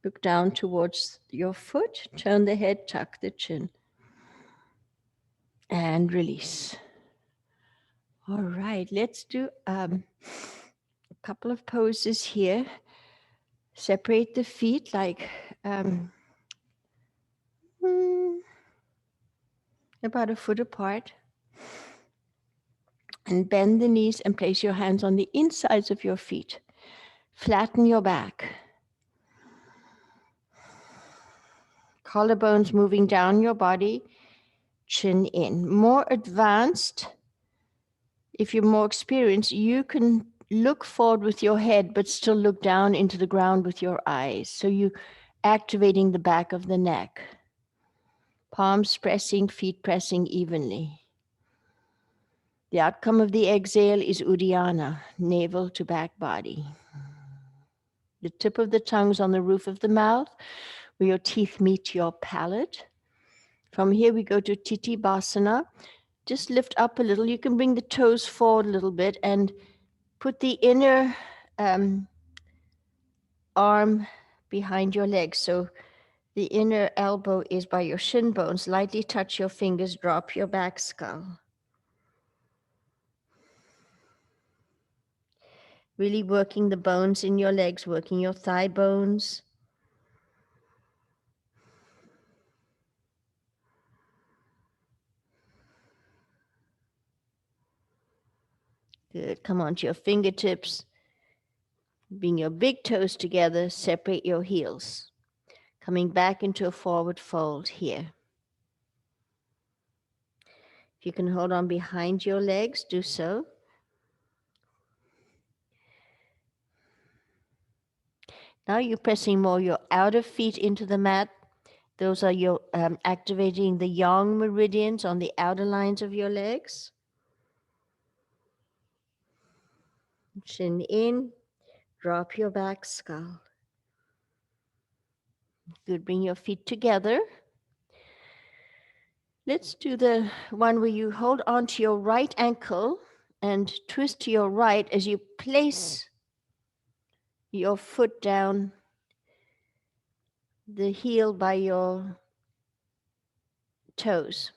Look down towards your foot, turn the head, tuck the chin. And release. All right, let's do a couple of poses here. Separate the feet like about a foot apart. And bend the knees and place your hands on the insides of your feet. Flatten your back. collarbones moving down your body, chin in. More advanced, if you're more experienced, you can look forward with your head, but still look down into the ground with your eyes. So you activating the back of the neck. Palms pressing, feet pressing evenly. The outcome of the exhale is Uddiyana, navel to back body. The tip of the tongue's on the roof of the mouth, where your teeth meet your palate. From here we go to Titibhasana. Just lift up a little. You can bring the toes forward a little bit and put the inner arm behind your leg. So the inner elbow is by your shin bones. Lightly touch your fingers, drop your back skull. Really working the bones in your legs, working your thigh bones. Good. Come onto your fingertips. Bring your big toes together. Separate your heels. Coming back into a forward fold here. If you can hold on behind your legs, do so. Now you're pressing more your outer feet into the mat. Those are your activating the yang meridians on the outer lines of your legs. Chin in, drop your back skull. Good, bring your feet together. Let's do the one where you hold on to your right ankle and twist to your right as you place your foot down the heel by your toes.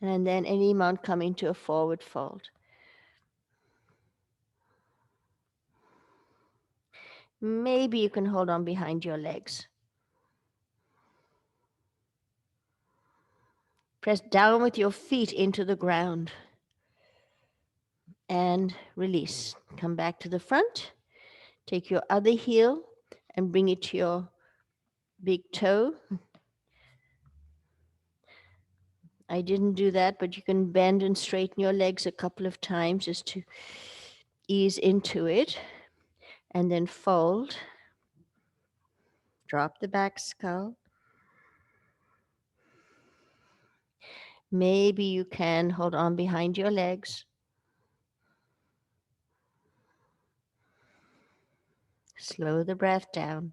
And then any amount coming to a forward fold. Maybe you can hold on behind your legs. Press down with your feet into the ground. And release. Come back to the front. Take your other heel and bring it to your big toe. I didn't do that, but you can bend and straighten your legs a couple of times just to ease into it. And then fold. Drop the back skull. Maybe you can hold on behind your legs. Slow the breath down.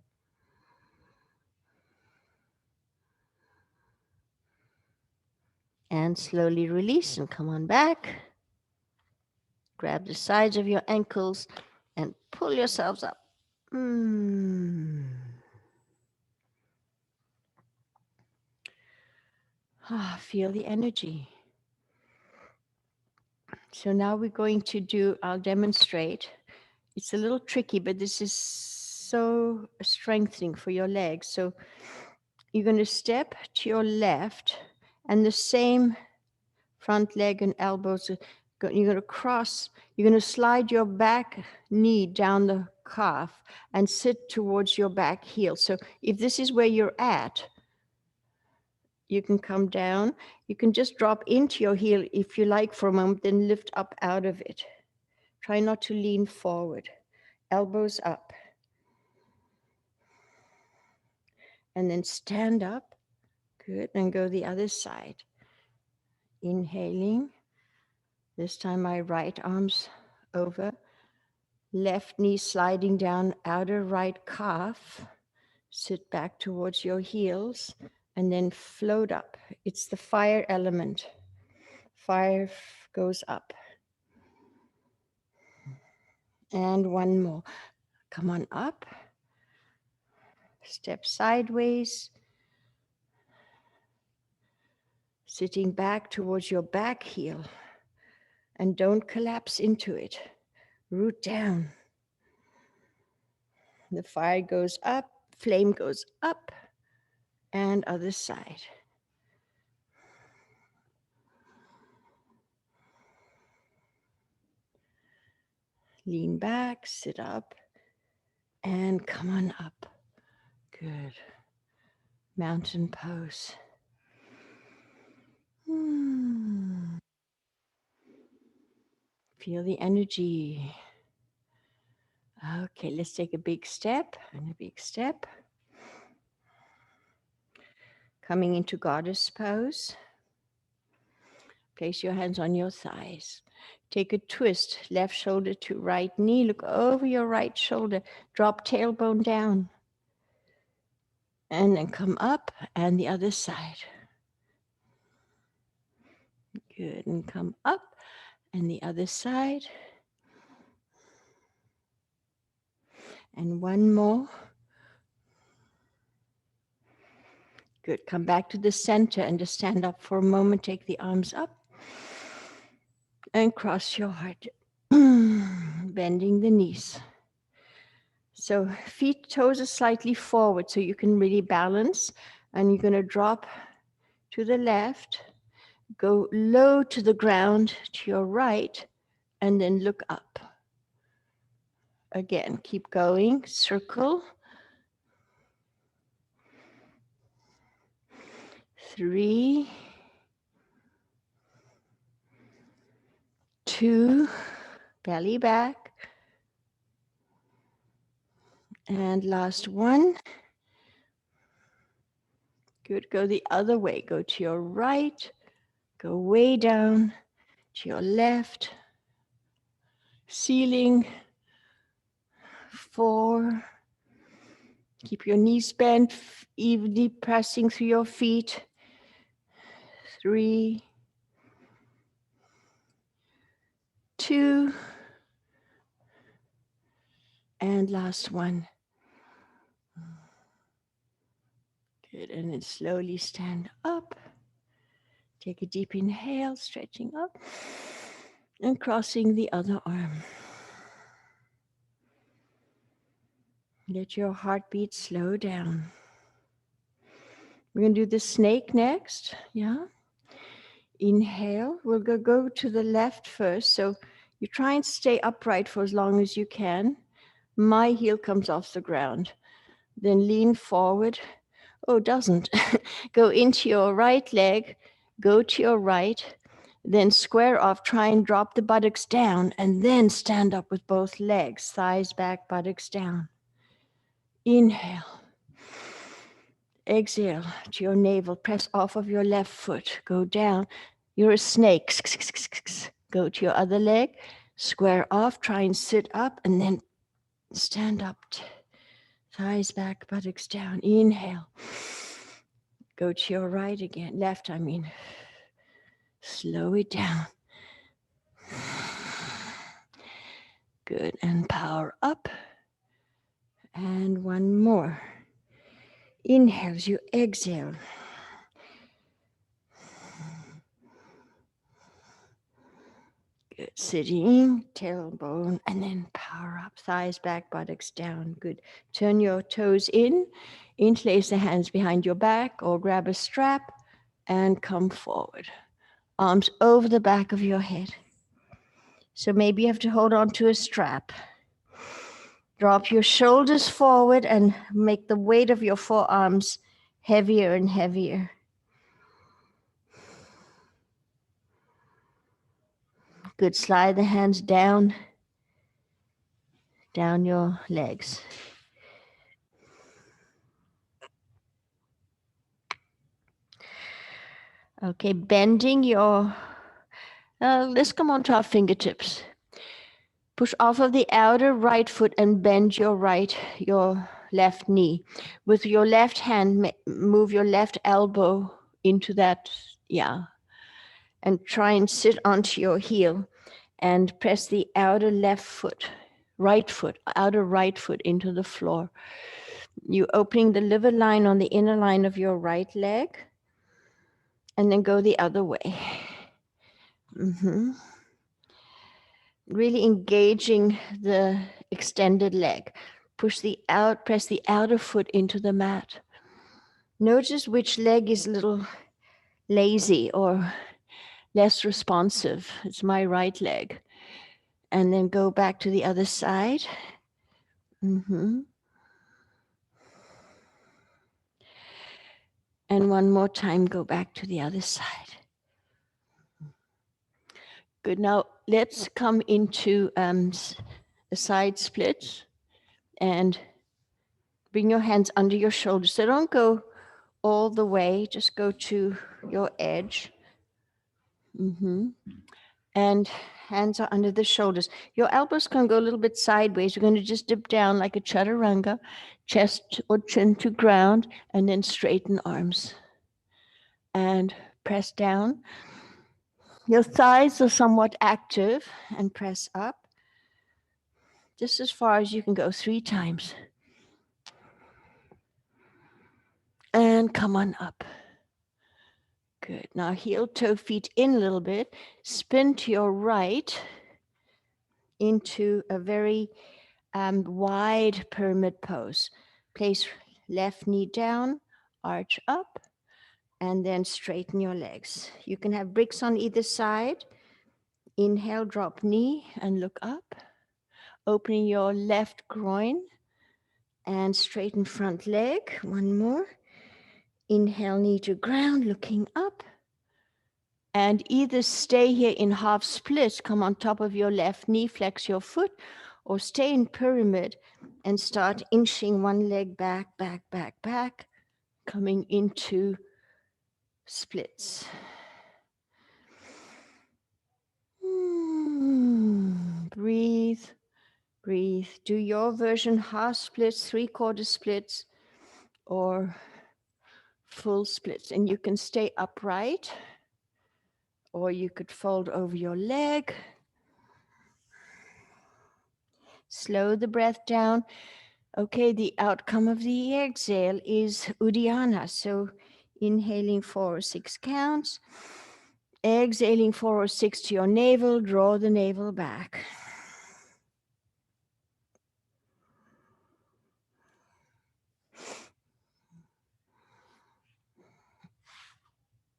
And slowly release and come on back. Grab the sides of your ankles and pull yourselves up. Feel the energy. So now we're going to do, I'll demonstrate. It's a little tricky, but this is so strengthening for your legs. So you're going to step to your left and the same front leg and elbows. You're going to cross, you're going to slide your back knee down the calf and sit towards your back heel. So if this is where you're at, you can come down. You can just drop into your heel if you like for a moment, then lift up out of it. Try not to lean forward. Elbows up. And then stand up. Good. And go the other side. Inhaling. This time my right arm's over. Left knee sliding down outer right calf. Sit back towards your heels and then float up. It's the fire element. Fire goes up. And one more. Come on up. Step sideways. Sitting back towards your back heel. And don't collapse into it. Root down. The fire goes up, flame goes up, and other side. Lean back, sit up, and come on up. Good. mountain pose. Feel the energy. Okay, let's take a big step and a big step. Coming into goddess pose. Place your hands on your thighs. Take a twist, left shoulder to right knee. Look over your right shoulder. Drop tailbone down. And then come up and the other side. Good. And come up and the other side. And one more. Good. Come back to the center and just stand up for a moment. Take the arms up and cross your heart. Bending the knees. So feet, toes are slightly forward so you can really balance. And you're going to drop to the left, go low to the ground to your right, and then look up. Again, keep going, circle. 3, 2, belly back. And last one. Good, go the other way. Go to your right, go way down to your left. Ceiling. 4. Keep your knees bent, evenly pressing through your feet. 3, 2, and last one. Good, and then slowly stand up. Take a deep inhale, stretching up, and crossing the other arm. Let your heartbeat slow down. We're going to do the snake next, yeah? Inhale, we'll go to the left first. So you try and stay upright for as long as you can. My heel comes off the ground. Then lean forward. Oh, doesn't. Go into your right leg, go to your right, then square off, try and drop the buttocks down, and then stand up with both legs, thighs back, buttocks down. Inhale. Exhale to your navel, press off of your left foot, go down. You're a snake. Go to your other leg, square off, try and sit up, and then stand up. Thighs back, buttocks down. Inhale. Go to your right again, left, I mean. Slow it down. Good, and power up. And one more. Inhale as you exhale. Good, sitting, tailbone, and then power up. Thighs back, buttocks down. Good. Turn your toes in. Interlace the hands behind your back or grab a strap and come forward. Arms over the back of your head. So maybe you have to hold on to a strap. Drop your shoulders forward and make the weight of your forearms heavier and heavier. Good. Slide the hands down your legs. Okay, bending your, let's come on to our fingertips. Push off of the outer right foot and bend your left knee. With your left hand, move your left elbow into that, and try and sit onto your heel and press the outer outer right foot into the floor. You opening the liver line on the inner line of your right leg, and then go the other way. Really engaging the extended leg. Press the outer foot into the mat. Notice which leg is a little lazy or less responsive. It's my right leg. And then go back to the other side. And one more time, go back to the other side. Good. Now let's come into a side split and bring your hands under your shoulders. So don't go all the way, just go to your edge. And hands are under the shoulders. Your elbows can go a little bit sideways. We're going to just dip down like a chaturanga, chest or chin to ground, and then straighten arms. And press down. Your thighs are somewhat active, and press up. Just as far as you can go, 3 times. And come on up. Good. Now heel, toe, feet in a little bit. Spin to your right into a very wide pyramid pose. Place left knee down, arch up, and then straighten your legs. You can have bricks on either side. Inhale, drop knee and look up. Opening your left groin and straighten front leg. One more. Inhale, knee to ground, looking up. And either stay here in half split, come on top of your left knee, flex your foot, or stay in pyramid and start inching one leg back, back, back, back, coming into splits. Breathe, breathe. Do your version, half splits, 3/4 splits, or full splits. And you can stay upright, or you could fold over your leg. Slow the breath down. Okay, the outcome of the exhale is Uddiyana. So inhaling 4 or 6 counts. Exhaling 4 or 6 to your navel. Draw the navel back.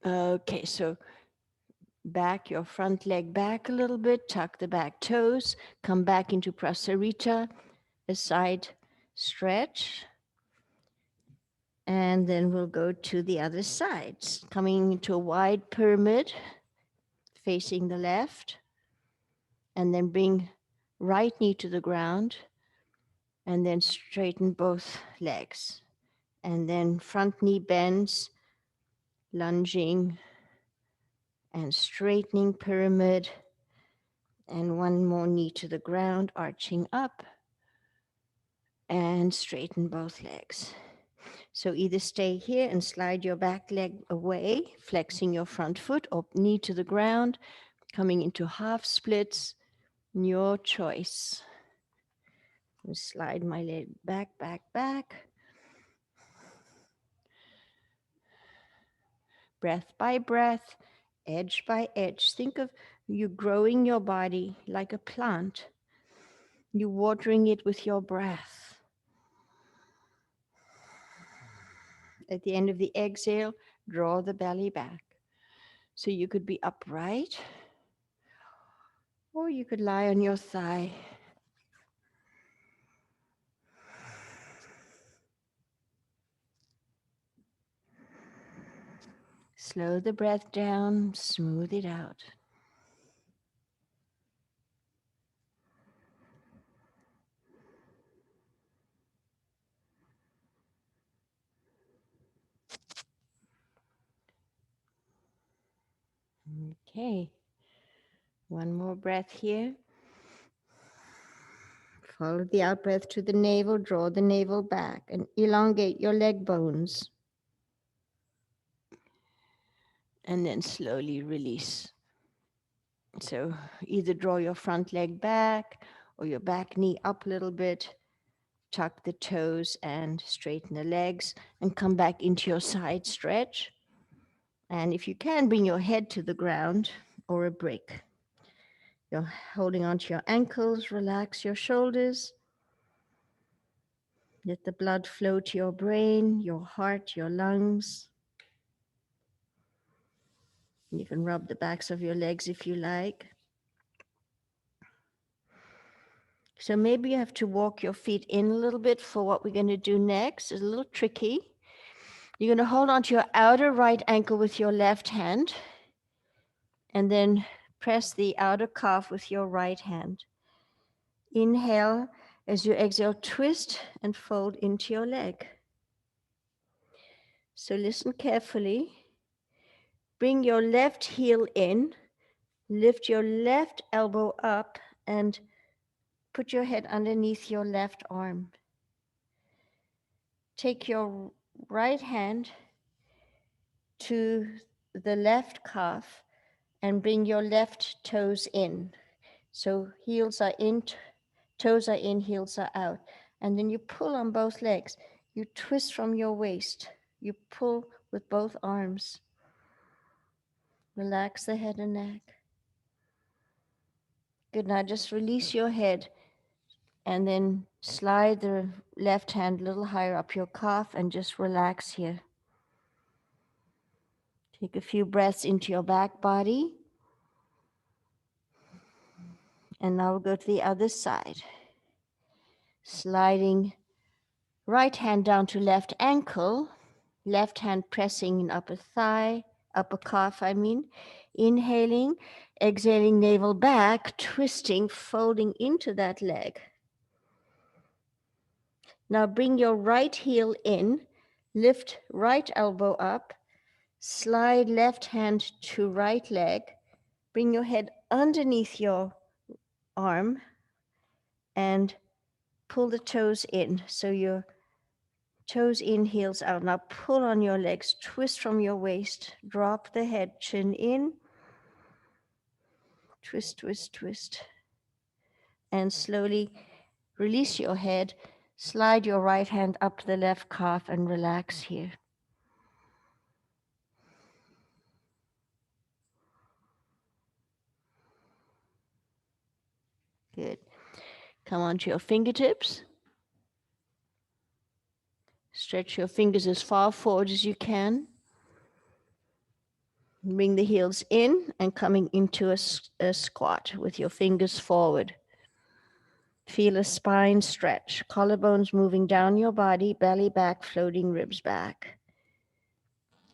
Okay, so back your front leg back a little bit. Tuck the back toes. Come back into Prasarita, a side stretch. And then we'll go to the other sides, coming into a wide pyramid, facing the left, and then bring right knee to the ground, and then straighten both legs. And then front knee bends, lunging, and straightening pyramid, and one more knee to the ground, arching up, and straighten both legs. So either stay here and slide your back leg away, flexing your front foot, or knee to the ground, coming into half splits, your choice. Slide my leg back, back, back. Breath by breath, edge by edge. Think of you growing your body like a plant. You watering it with your breath. At the end of the exhale, draw the belly back. So you could be upright, or you could lie on your thigh. Slow the breath down, smooth it out. Okay, one more breath here. Follow the out breath to the navel, draw the navel back, and elongate your leg bones. And then slowly release. So either draw your front leg back or your back knee up a little bit, tuck the toes and straighten the legs, and come back into your side stretch. And if you can, bring your head to the ground or a brick. You're holding onto your ankles, relax your shoulders. Let the blood flow to your brain, your heart, your lungs. You can rub the backs of your legs if you like. So maybe you have to walk your feet in a little bit for what we're going to do next. It's a little tricky. You're going to hold on to your outer right ankle with your left hand and then press the outer calf with your right hand. Inhale. As you exhale, twist and fold into your leg. So listen carefully. Bring your left heel in, lift your left elbow up, and put your head underneath your left arm. Take your right hand to the left calf and bring your left toes in. So heels are in, toes are in, heels are out. And then you pull on both legs. You twist from your waist. You pull with both arms. Relax the head and neck. Good. Now just release your head and then slide the left hand a little higher up your calf and just relax here. Take a few breaths into your back body. And now we'll go to the other side. Sliding right hand down to left ankle, left hand pressing in upper thigh, upper calf, Inhaling, exhaling, navel back, twisting, folding into that leg. Now bring your right heel in, lift right elbow up, slide left hand to right leg, bring your head underneath your arm and pull the toes in. So your toes in, heels out. Now pull on your legs, twist from your waist, drop the head, chin in, twist, twist, twist. And slowly release your head, slide your right hand up the left calf and relax here. Good. Come onto your fingertips. Stretch your fingers as far forward as you can. Bring the heels in and coming into a squat with your fingers forward. Feel a spine stretch, collarbones moving down your body, belly back, floating ribs back.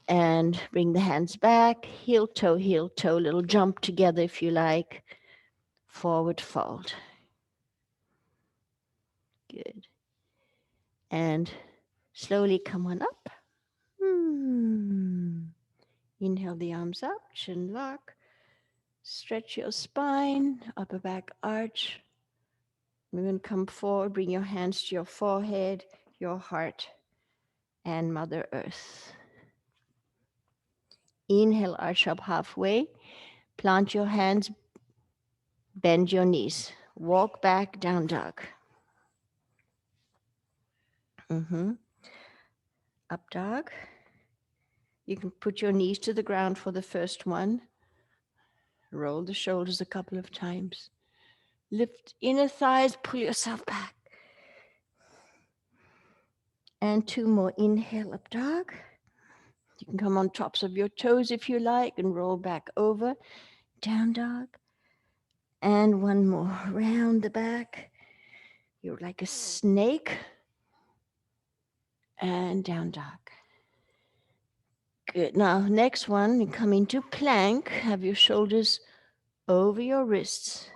And bring the hands back, heel toe, little jump together if you like. Forward fold. Good. And slowly come on up. Inhale the arms up, chin lock. Stretch your spine, upper back arch. We're going to come forward, bring your hands to your forehead, your heart, and Mother Earth. Inhale, arch up halfway. Plant your hands, bend your knees. Walk back, down dog. Up dog. You can put your knees to the ground for the first one. Roll the shoulders a couple of times. Lift inner thighs, pull yourself back. And two more. Inhale, up dog. You can come on tops of your toes if you like and roll back over. Down dog. And one more. Round the back. You're like a snake. And down dog. Good. Now, next one, you come into plank. Have your shoulders over your wrists.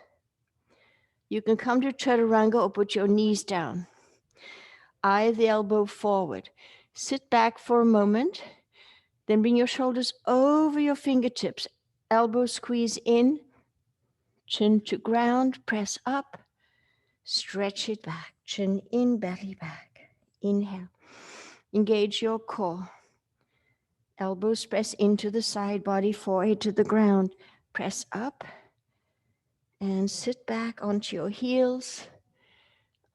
You can come to chaturanga or put your knees down. Eye the elbow forward. Sit back for a moment. Then bring your shoulders over your fingertips. Elbow squeeze in. Chin to ground. Press up. Stretch it back. Chin in, belly back. Inhale. Engage your core. Elbows press into the side body, forehead to the ground. Press up. And sit back onto your heels.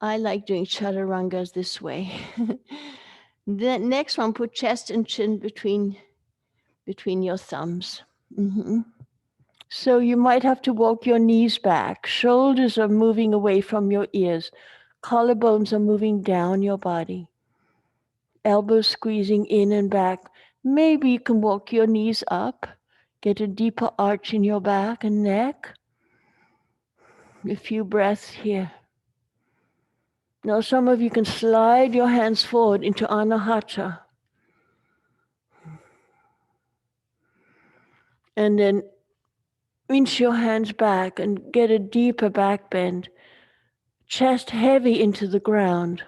I like doing chaturangas this way. The next one, put chest and chin between your thumbs. So you might have to walk your knees back. Shoulders are moving away from your ears. Collarbones are moving down your body. Elbows squeezing in and back. Maybe you can walk your knees up. Get a deeper arch in your back and neck. A few breaths here. Now some of you can slide your hands forward into Anahata. And then reach your hands back and get a deeper back bend. Chest heavy into the ground.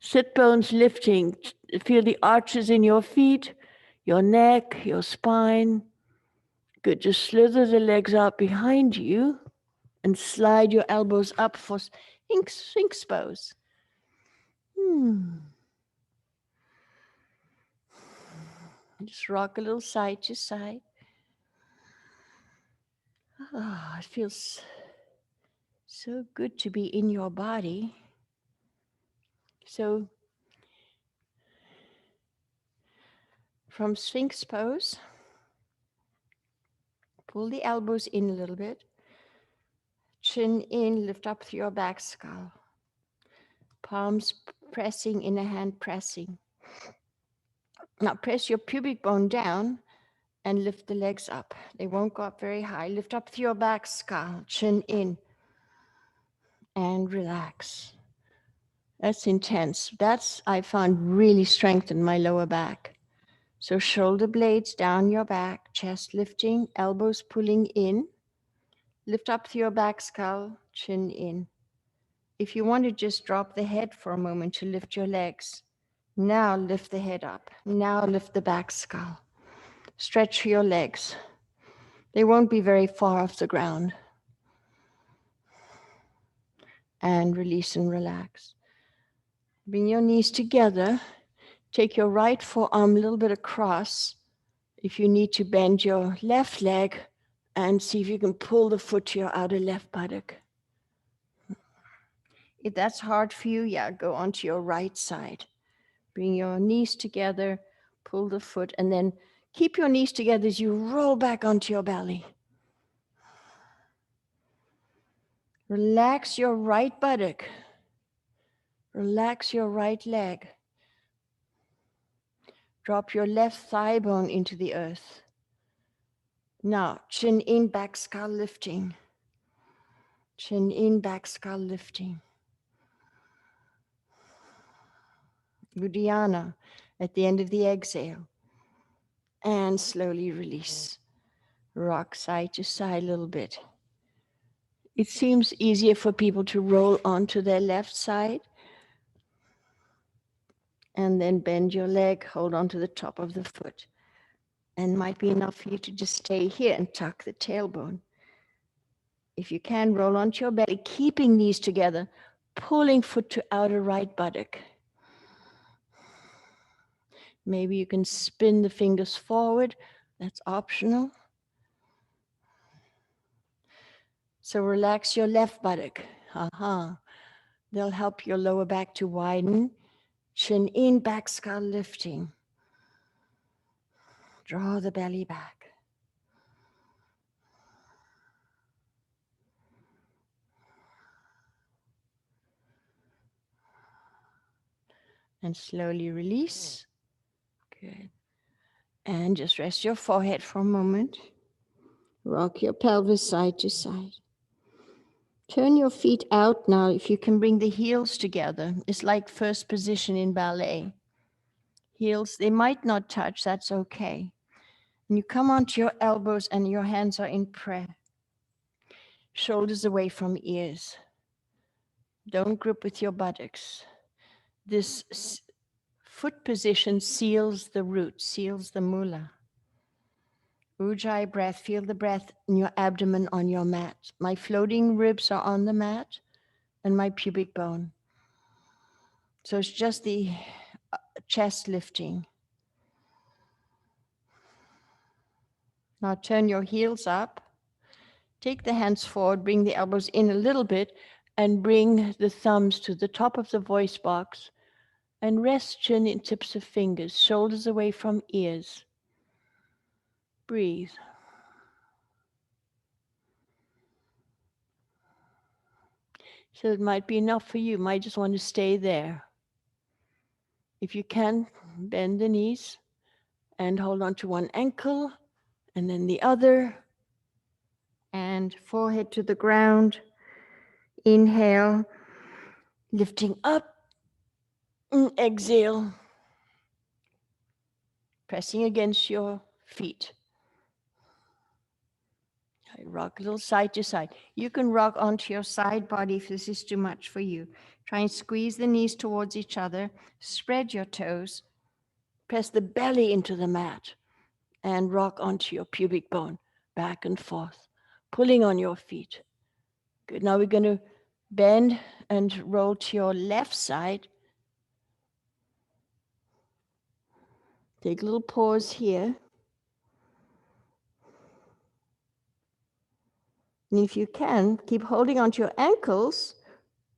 Sit bones lifting. Feel the arches in your feet, your neck, your spine. Good. Just slither the legs out behind you and slide your elbows up for Sphinx pose. Just rock a little side to side. It feels so good to be in your body. So from Sphinx pose, pull the elbows in a little bit. Chin in, lift up through your back skull. Palms pressing, inner hand pressing. Now press your pubic bone down and lift the legs up. They won't go up very high. Lift up through your back skull, chin in, and relax. That's intense. That's, I found, really strengthened my lower back. So shoulder blades down your back, chest lifting, elbows pulling in. Lift up through your back skull, chin in. If you want to just drop the head for a moment to lift your legs, now lift the head up. Now lift the back skull. Stretch your legs. They won't be very far off the ground. And release and relax. Bring your knees together. Take your right forearm a little bit across. If you need to bend your left leg and see if you can pull the foot to your outer left buttock. If that's hard for you, go onto your right side. Bring your knees together, pull the foot, and then keep your knees together as you roll back onto your belly. Relax your right buttock. Relax your right leg. Drop your left thigh bone into the earth. Now, chin in, back skull lifting. Chin in, back skull lifting. Uddiyana at the end of the exhale. And slowly release. Rock side to side a little bit. It seems easier for people to roll onto their left side. And then bend your leg, hold onto the top of the foot. And might be enough for you to just stay here and tuck the tailbone. If you can, roll onto your belly, keeping knees together, pulling foot to outer right buttock. Maybe you can spin the fingers forward. That's optional. So relax your left buttock. They'll help your lower back to widen. Chin in, back skull lifting. Draw the belly back. And slowly release. Good. And just rest your forehead for a moment. Rock your pelvis side to side. Turn your feet out now. If you can bring the heels together, it's like first position in ballet. Heels, they might not touch, that's okay. And you come onto your elbows and your hands are in prayer. Shoulders away from ears. Don't grip with your buttocks. This foot position seals the root, seals the mula. Ujjayi breath, feel the breath in your abdomen on your mat. My floating ribs are on the mat and my pubic bone. So it's just the chest lifting. Now turn your heels up. Take the hands forward, bring the elbows in a little bit, and bring the thumbs to the top of the voice box. And rest chin in tips of fingers, shoulders away from ears. Breathe. So it might be enough for you. You might just want to stay there. If you can, bend the knees and hold on to one ankle and then the other. And forehead to the ground. Inhale, lifting up. Exhale. pressing against your feet. Rock a little side to side. You can rock onto your side body if this is too much for you. Try and squeeze the knees towards each other. Spread your toes. Press the belly into the mat and rock onto your pubic bone, back and forth, pulling on your feet. Good. Now we're going to bend and roll to your left side. Take a little pause here. And if you can, keep holding onto your ankles,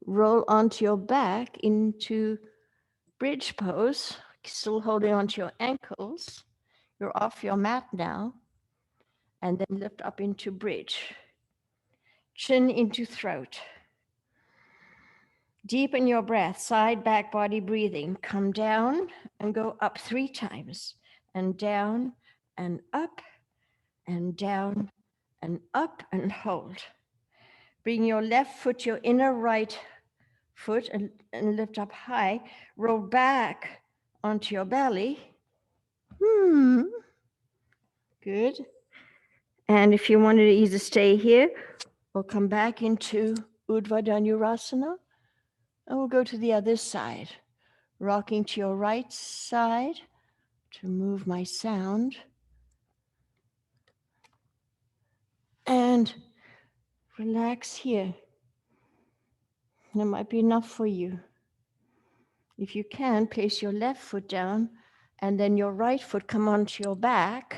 roll onto your back into bridge pose, still holding onto your ankles. You're off your mat now. And then lift up into bridge. Chin into throat. Deepen your breath, side, back, body breathing. Come down and go up 3 times. And down and up and down and up and hold. Bring your left foot, your inner right foot, and lift up high. Roll back onto your belly. Good. And if you wanted to either stay here or come back into Urdhva Dhanurasana, and we'll go to the other side. Rocking to your right side to move my sound. And relax here. That might be enough for you. If you can, place your left foot down and then your right foot come onto your back.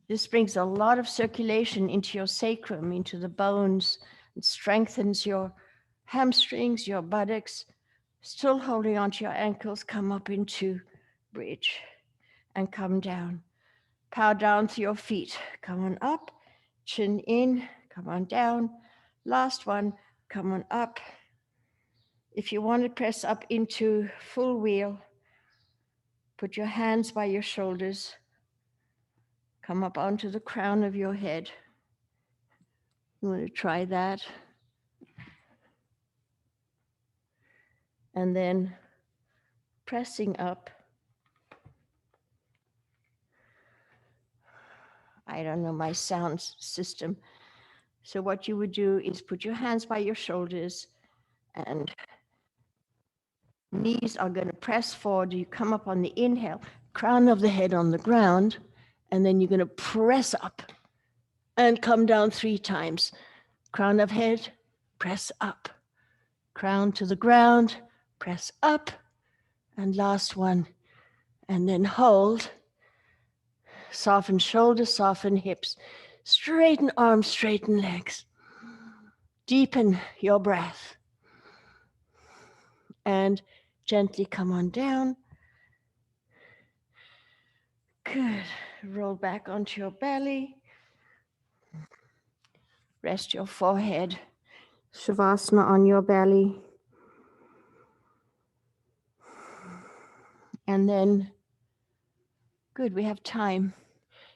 This brings a lot of circulation into your sacrum, into the bones. It strengthens your hamstrings, your buttocks. Still holding onto your ankles, come up into bridge and come down. Power down through your feet. Come on up, chin in, come on down. Last one, come on up. If you want to press up into full wheel, put your hands by your shoulders. Come up onto the crown of your head. You want to try that? And then pressing up. I don't know my sound system. So what you would do is put your hands by your shoulders and knees are going to press forward. You come up on the inhale, crown of the head on the ground, and then you're going to press up and come down 3 times. Crown of head, press up. Crown to the ground, press up. And last one. And then hold. Soften shoulders, soften hips. Straighten arms, straighten legs. Deepen your breath. And gently come on down. Good. Roll back onto your belly. Rest your forehead. Shavasana on your belly. And then, good, we have time.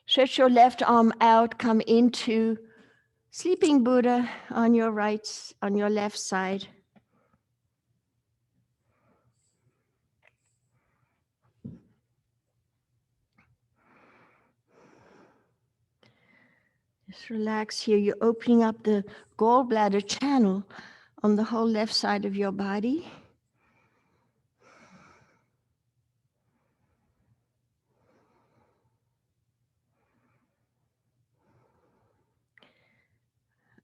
Stretch your left arm out, come into Sleeping Buddha on your right, on your left side. Just relax here. You're opening up the gallbladder channel on the whole left side of your body.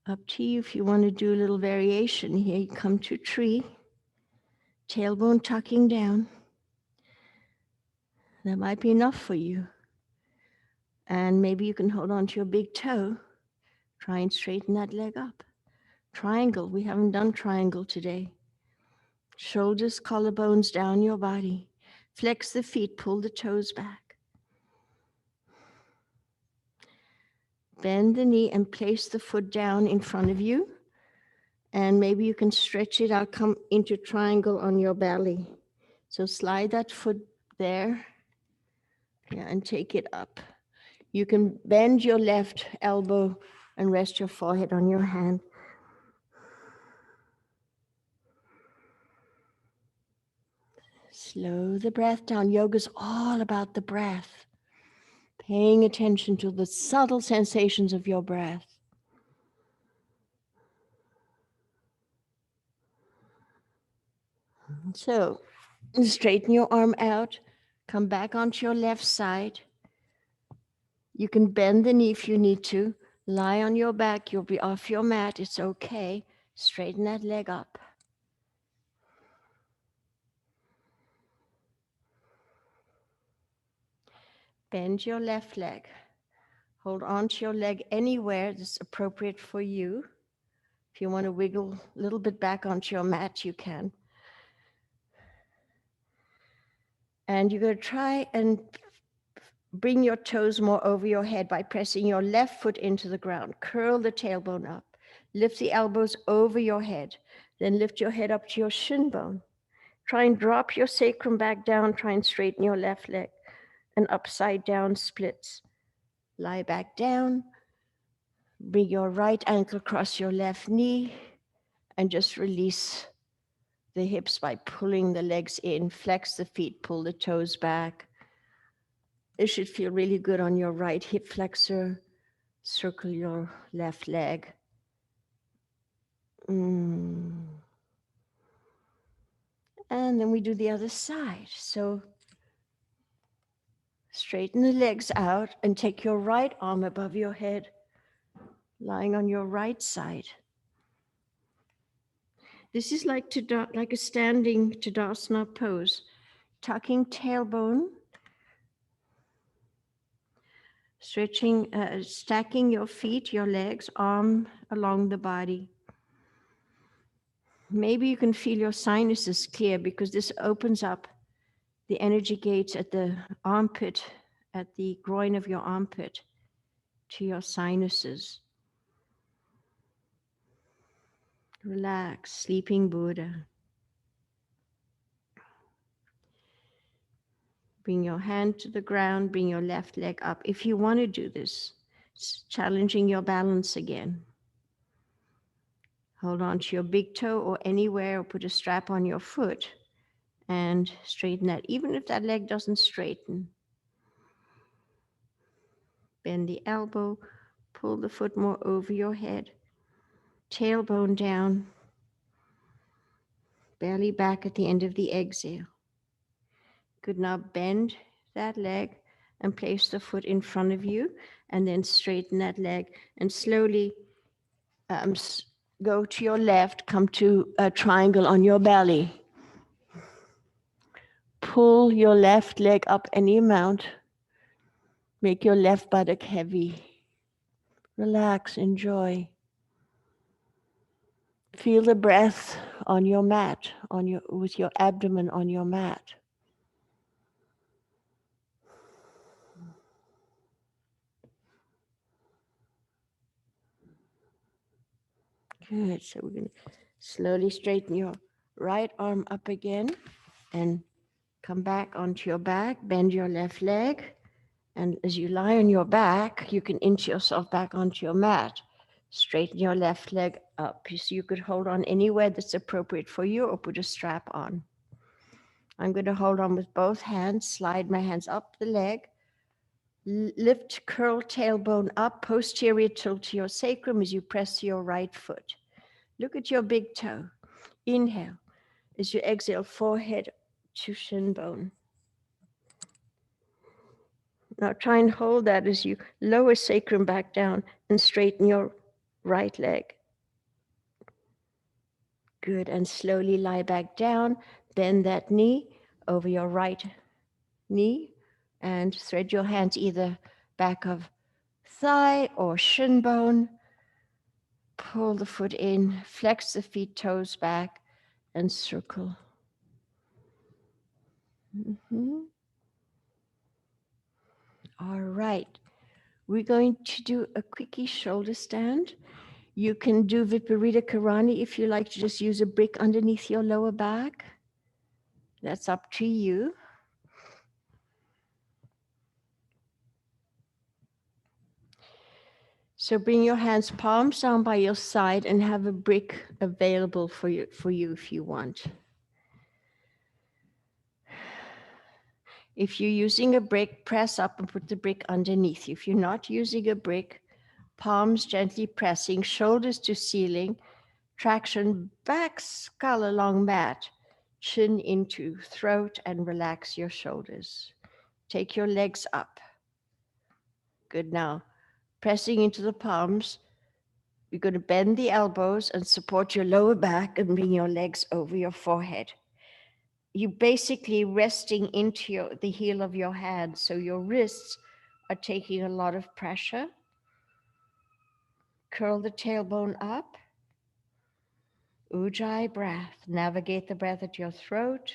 Up to you if you want to do a little variation here. You come to tree, tailbone tucking down. That might be enough for you. And maybe you can hold on to your big toe. Try and straighten that leg up. Triangle. We haven't done triangle today. Shoulders, collarbones down your body. Flex the feet, pull the toes back. Bend the knee and place the foot down in front of you. And maybe you can stretch it out, come into triangle on your belly. So slide that foot there, yeah, and take it up. You can bend your left elbow and rest your forehead on your hand. Slow the breath down. Yoga's all about the breath. Paying attention to the subtle sensations of your breath. So, straighten your arm out. Come back onto your left side. You can bend the knee if you need to. Lie on your back. You'll be off your mat. It's okay. Straighten that leg up. Bend your left leg. Hold on to your leg anywhere that's appropriate for you. If you want to wiggle a little bit back onto your mat, you can. And you're going to try and bring your toes more over your head by pressing your left foot into the ground. Curl the tailbone up. Lift the elbows over your head. Then lift your head up to your shin bone. Try and drop your sacrum back down. Try and straighten your left leg. And upside down splits. Lie back down. Bring your right ankle across your left knee. And just release the hips by pulling the legs in. Flex the feet. Pull the toes back. It should feel really good on your right hip flexor. Circle your left leg. And then we do the other side. So straighten the legs out and take your right arm above your head, lying on your right side. This is like a standing Tadasana pose. Tucking tailbone, stretching, stacking your feet, your legs, arm along the body. Maybe you can feel your sinuses clear because this opens up the energy gates at the armpit, at the groin of your armpit, to your sinuses. Relax, sleeping Buddha. Bring your hand to the ground, bring your left leg up. If you want to do this, it's challenging your balance again. Hold on to your big toe or anywhere, or put a strap on your foot and straighten that, even if that leg doesn't straighten. Bend the elbow, pull the foot more over your head, tailbone down, belly back at the end of the exhale. Good, now bend that leg and place the foot in front of you and then straighten that leg and slowly go to your left, come to a triangle on your belly. Pull your left leg up any amount. Make your left buttock heavy. Relax, enjoy. Feel the breath on your mat, with your abdomen on your mat. Good, so we're going to slowly straighten your right arm up again and come back onto your back, bend your left leg. And as you lie on your back, you can inch yourself back onto your mat. Straighten your left leg up. So you could hold on anywhere that's appropriate for you or put a strap on. I'm going to hold on with both hands, slide my hands up the leg, lift, curl tailbone up, posterior tilt to your sacrum as you press your right foot. Look at your big toe. Inhale. As you exhale, forehead to shin bone. Now try and hold that as you lower sacrum back down and straighten your right leg. Good, and slowly lie back down. Bend that knee over your right knee and thread your hands either back of thigh or shin bone. Pull the foot in, flex the feet, toes back, and circle. All right. We're going to do a quickie shoulder stand. You can do Viparita Karani if you like to just use a brick underneath your lower back. That's up to you. So bring your hands palms down by your side and have a brick available for you if you want. If you're using a brick, press up and put the brick underneath you. If you're not using a brick, palms gently pressing, shoulders to ceiling, traction back, skull along mat, chin into throat, and relax your shoulders. Take your legs up. Good. Now, pressing into the palms, you're going to bend the elbows and support your lower back and bring your legs over your forehead. You basically resting into the heel of your hand, so your wrists are taking a lot of pressure. Curl the tailbone up. Ujjayi breath. Navigate the breath at your throat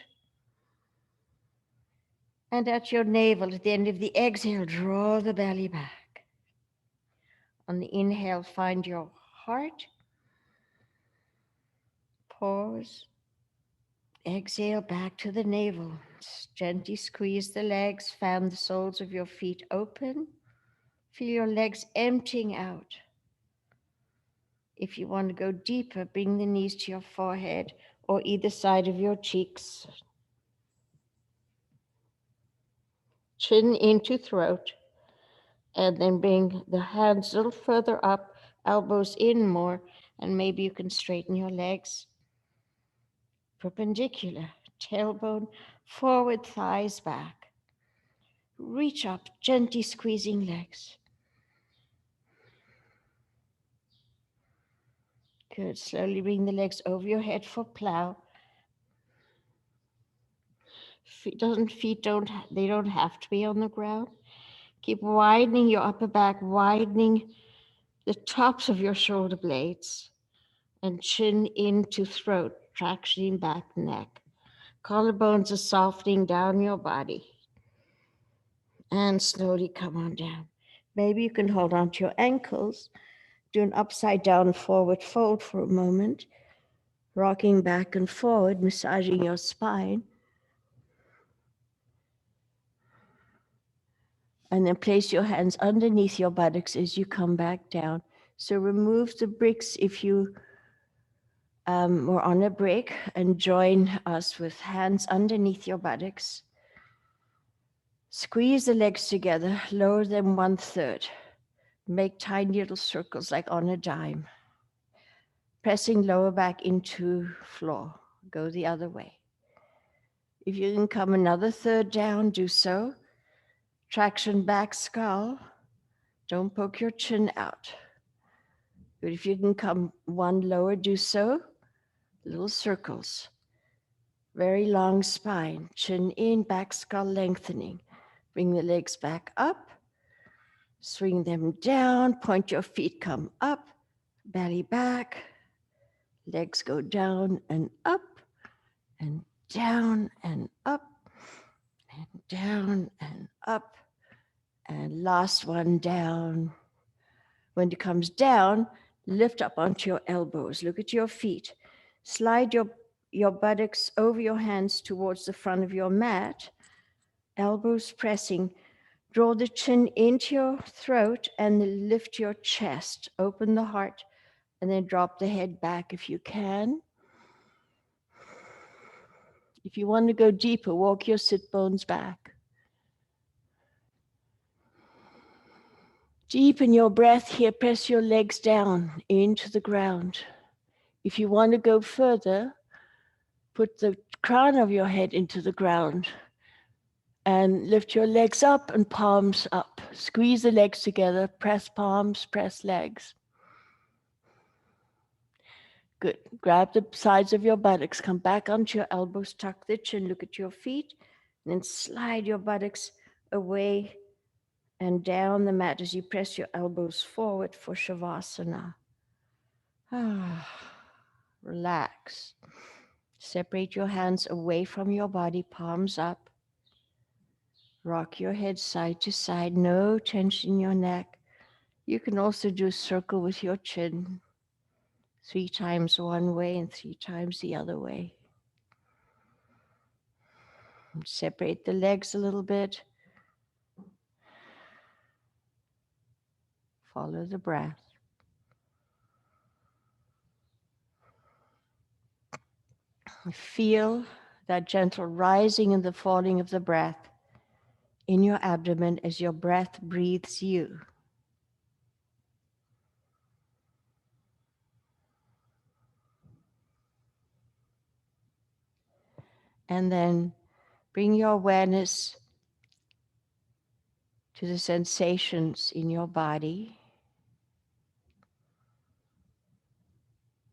and at your navel. At the end of the exhale, draw the belly back. On the inhale, find your heart. Pause. Exhale back to the navel. Gently squeeze the legs, fan the soles of your feet open. Feel your legs emptying out. If you want to go deeper, bring the knees to your forehead or either side of your cheeks. Chin into throat, and then bring the hands a little further up, elbows in more, and maybe you can straighten your legs. Perpendicular, tailbone forward, thighs back. Reach up, gently squeezing legs. Good. Slowly bring the legs over your head for plow. Feet don't have to be on the ground. Keep widening your upper back, widening the tops of your shoulder blades, and chin into throat, tractioning back neck. Collarbones are softening down your body. And slowly come on down. Maybe you can hold on to your ankles. Do an upside down forward fold for a moment, rocking back and forward, massaging your spine. And then place your hands underneath your buttocks as you come back down. So remove the bricks if you were on a brick, and join us with hands underneath your buttocks. Squeeze the legs together, lower them 1/3. Make tiny little circles like on a dime. Pressing lower back into floor. Go the other way. If you can come another third down, do so. Traction back skull. Don't poke your chin out. But if you can come one lower, do so. Little circles. Very long spine. Chin in, back skull lengthening. Bring the legs back up. Swing them down. Point your feet, come up. Belly back. Legs go down and up. And down and up. And down and up. And last one down. When it comes down, lift up onto your elbows. Look at your feet. Slide your buttocks over your hands towards the front of your mat. Elbows pressing. Draw the chin into your throat and lift your chest. Open the heart and then drop the head back if you can. If you want to go deeper, walk your sit bones back. Deepen your breath here. Press your legs down into the ground. If you want to go further, put the crown of your head into the ground and lift your legs up and palms up. Squeeze the legs together. Press palms, press legs. Good. Grab the sides of your buttocks. Come back onto your elbows. Tuck the chin. Look at your feet. And then slide your buttocks away and down the mat as you press your elbows forward for Shavasana. Relax. Separate your hands away from your body, palms up. Rock your head side to side, no tension in your neck. You can also do a circle with your chin. 3 times one way and 3 times the other way. Separate the legs a little bit. Follow the breath. Feel that gentle rising and the falling of the breath in your abdomen as your breath breathes you. And then bring your awareness to the sensations in your body,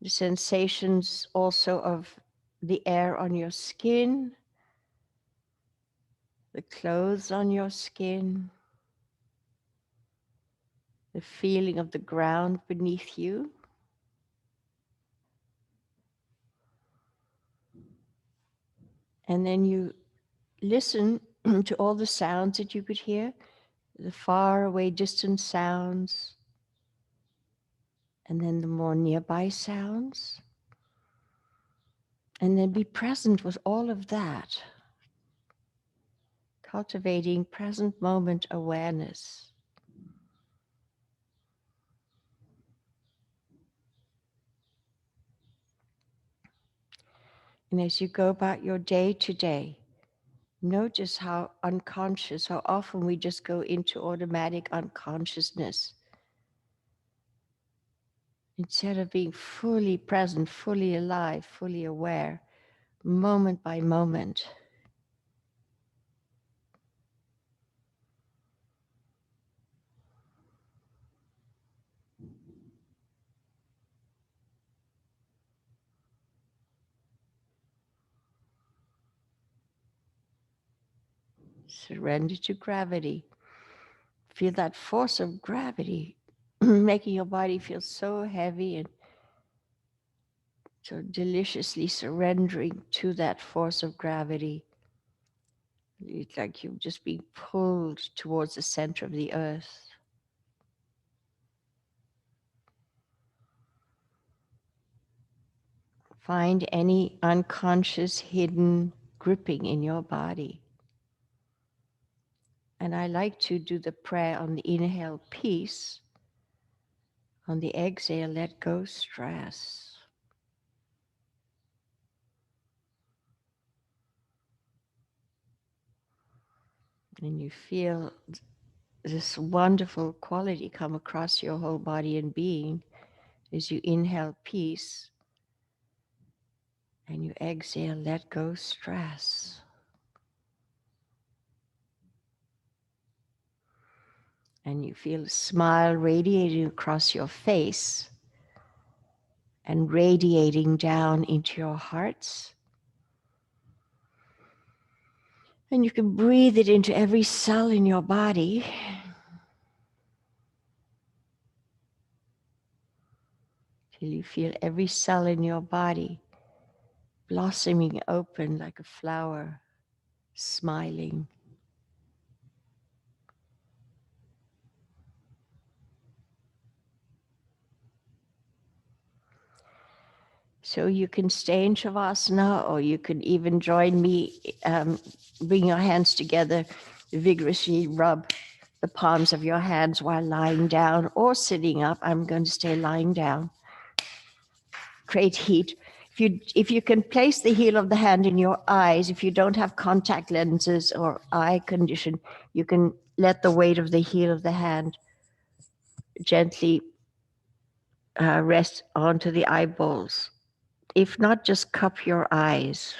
the sensations also of the air on your skin, the clothes on your skin, the feeling of the ground beneath you. And then you listen to all the sounds that you could hear, the far away distant sounds, and then the more nearby sounds. And then be present with all of that, cultivating present moment awareness. And as you go about your day to day, notice how unconscious, how often we just go into automatic unconsciousness instead of being fully present, fully alive, fully aware, moment by moment. Surrender to gravity. Feel that force of gravity making your body feel so heavy and so deliciously surrendering to that force of gravity. It's like you're just being pulled towards the center of the earth. Find any unconscious hidden gripping in your body. And I like to do the prayer on the inhale, peace. On the exhale, let go stress. And you feel this wonderful quality come across your whole body and being as you inhale peace and you exhale, let go stress. And you feel a smile radiating across your face and radiating down into your hearts. And you can breathe it into every cell in your body. Till you feel every cell in your body blossoming open like a flower, smiling. So you can stay in Shavasana, or you can even join me, bring your hands together, vigorously rub the palms of your hands while lying down or sitting up. I'm going to stay lying down. Create heat. If you can place the heel of the hand in your eyes, if you don't have contact lenses or eye condition, you can let the weight of the heel of the hand gently rest onto the eyeballs. If not, just cup your eyes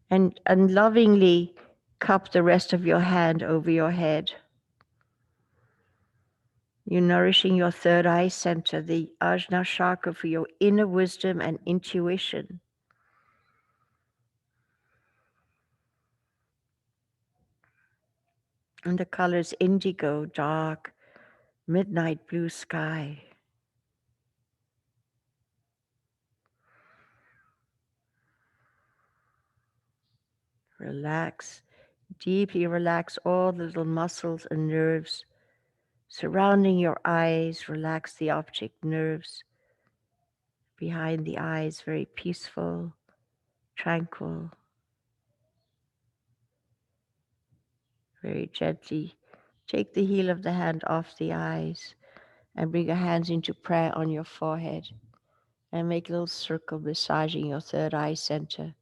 and lovingly cup the rest of your hand over your head. You're nourishing your third eye center, the Ajna chakra, for your inner wisdom and intuition. And the colors indigo, dark, midnight blue sky. Relax, deeply relax all the little muscles and nerves surrounding your eyes. Relax the optic nerves behind the eyes, very peaceful, tranquil. Very gently take the heel of the hand off the eyes and bring your hands into prayer on your forehead and make a little circle massaging your third eye center.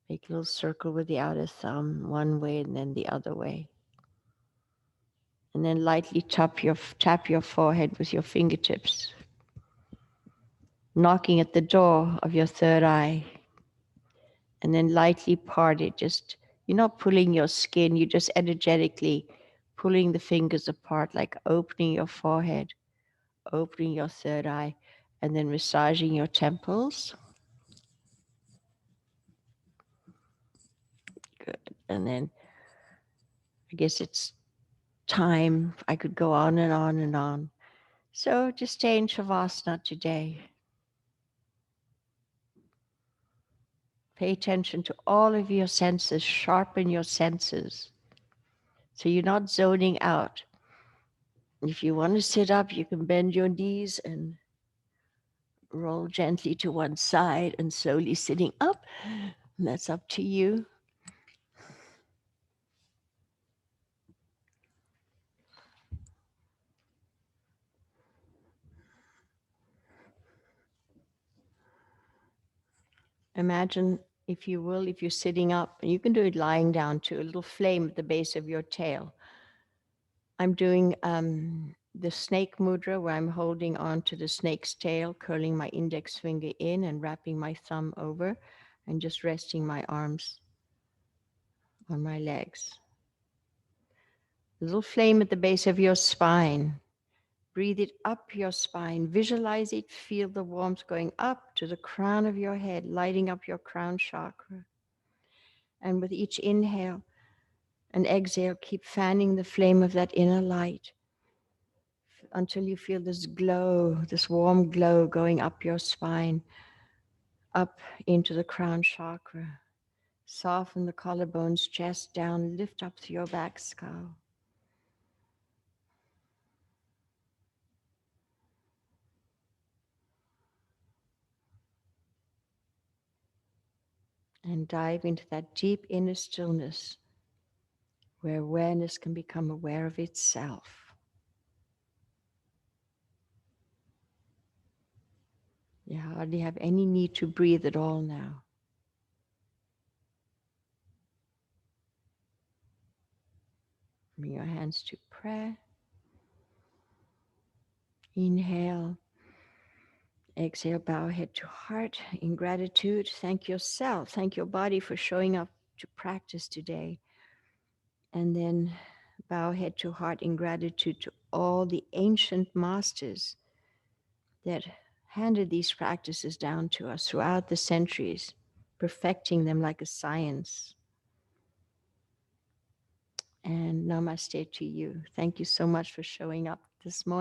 Make a little circle with the outer thumb one way and then the other way. And then lightly tap your forehead with your fingertips, knocking at the door of your third eye. And then lightly part it. Just, you're not pulling your skin, you're just energetically pulling the fingers apart, like opening your forehead, opening your third eye, and then massaging your temples. Good. And then I guess it's time. I could go on and on and on. So just stay in Shavasana today. Pay attention to all of your senses, sharpen your senses. So you're not zoning out. If you want to sit up, you can bend your knees and roll gently to one side and slowly sitting up. And that's up to you. Imagine, if you will, if you're sitting up, and you can do it lying down too, a little flame at the base of your tail. I'm doing the snake mudra where I'm holding on to the snake's tail, curling my index finger in and wrapping my thumb over and just resting my arms on my legs. A little flame at the base of your spine. Breathe it up your spine. Visualize it. Feel the warmth going up to the crown of your head, lighting up your crown chakra. And with each inhale and exhale, keep fanning the flame of that inner light until you feel this glow, this warm glow going up your spine, up into the crown chakra. Soften the collarbones, chest down, lift up to your back skull. And dive into that deep inner stillness where awareness can become aware of itself. You hardly have any need to breathe at all now. Bring your hands to prayer. Inhale. Exhale, bow head to heart in gratitude. Thank yourself. Thank your body for showing up to practice today. And then bow head to heart in gratitude to all the ancient masters that handed these practices down to us throughout the centuries, perfecting them like a science. And namaste to you. Thank you so much for showing up this morning.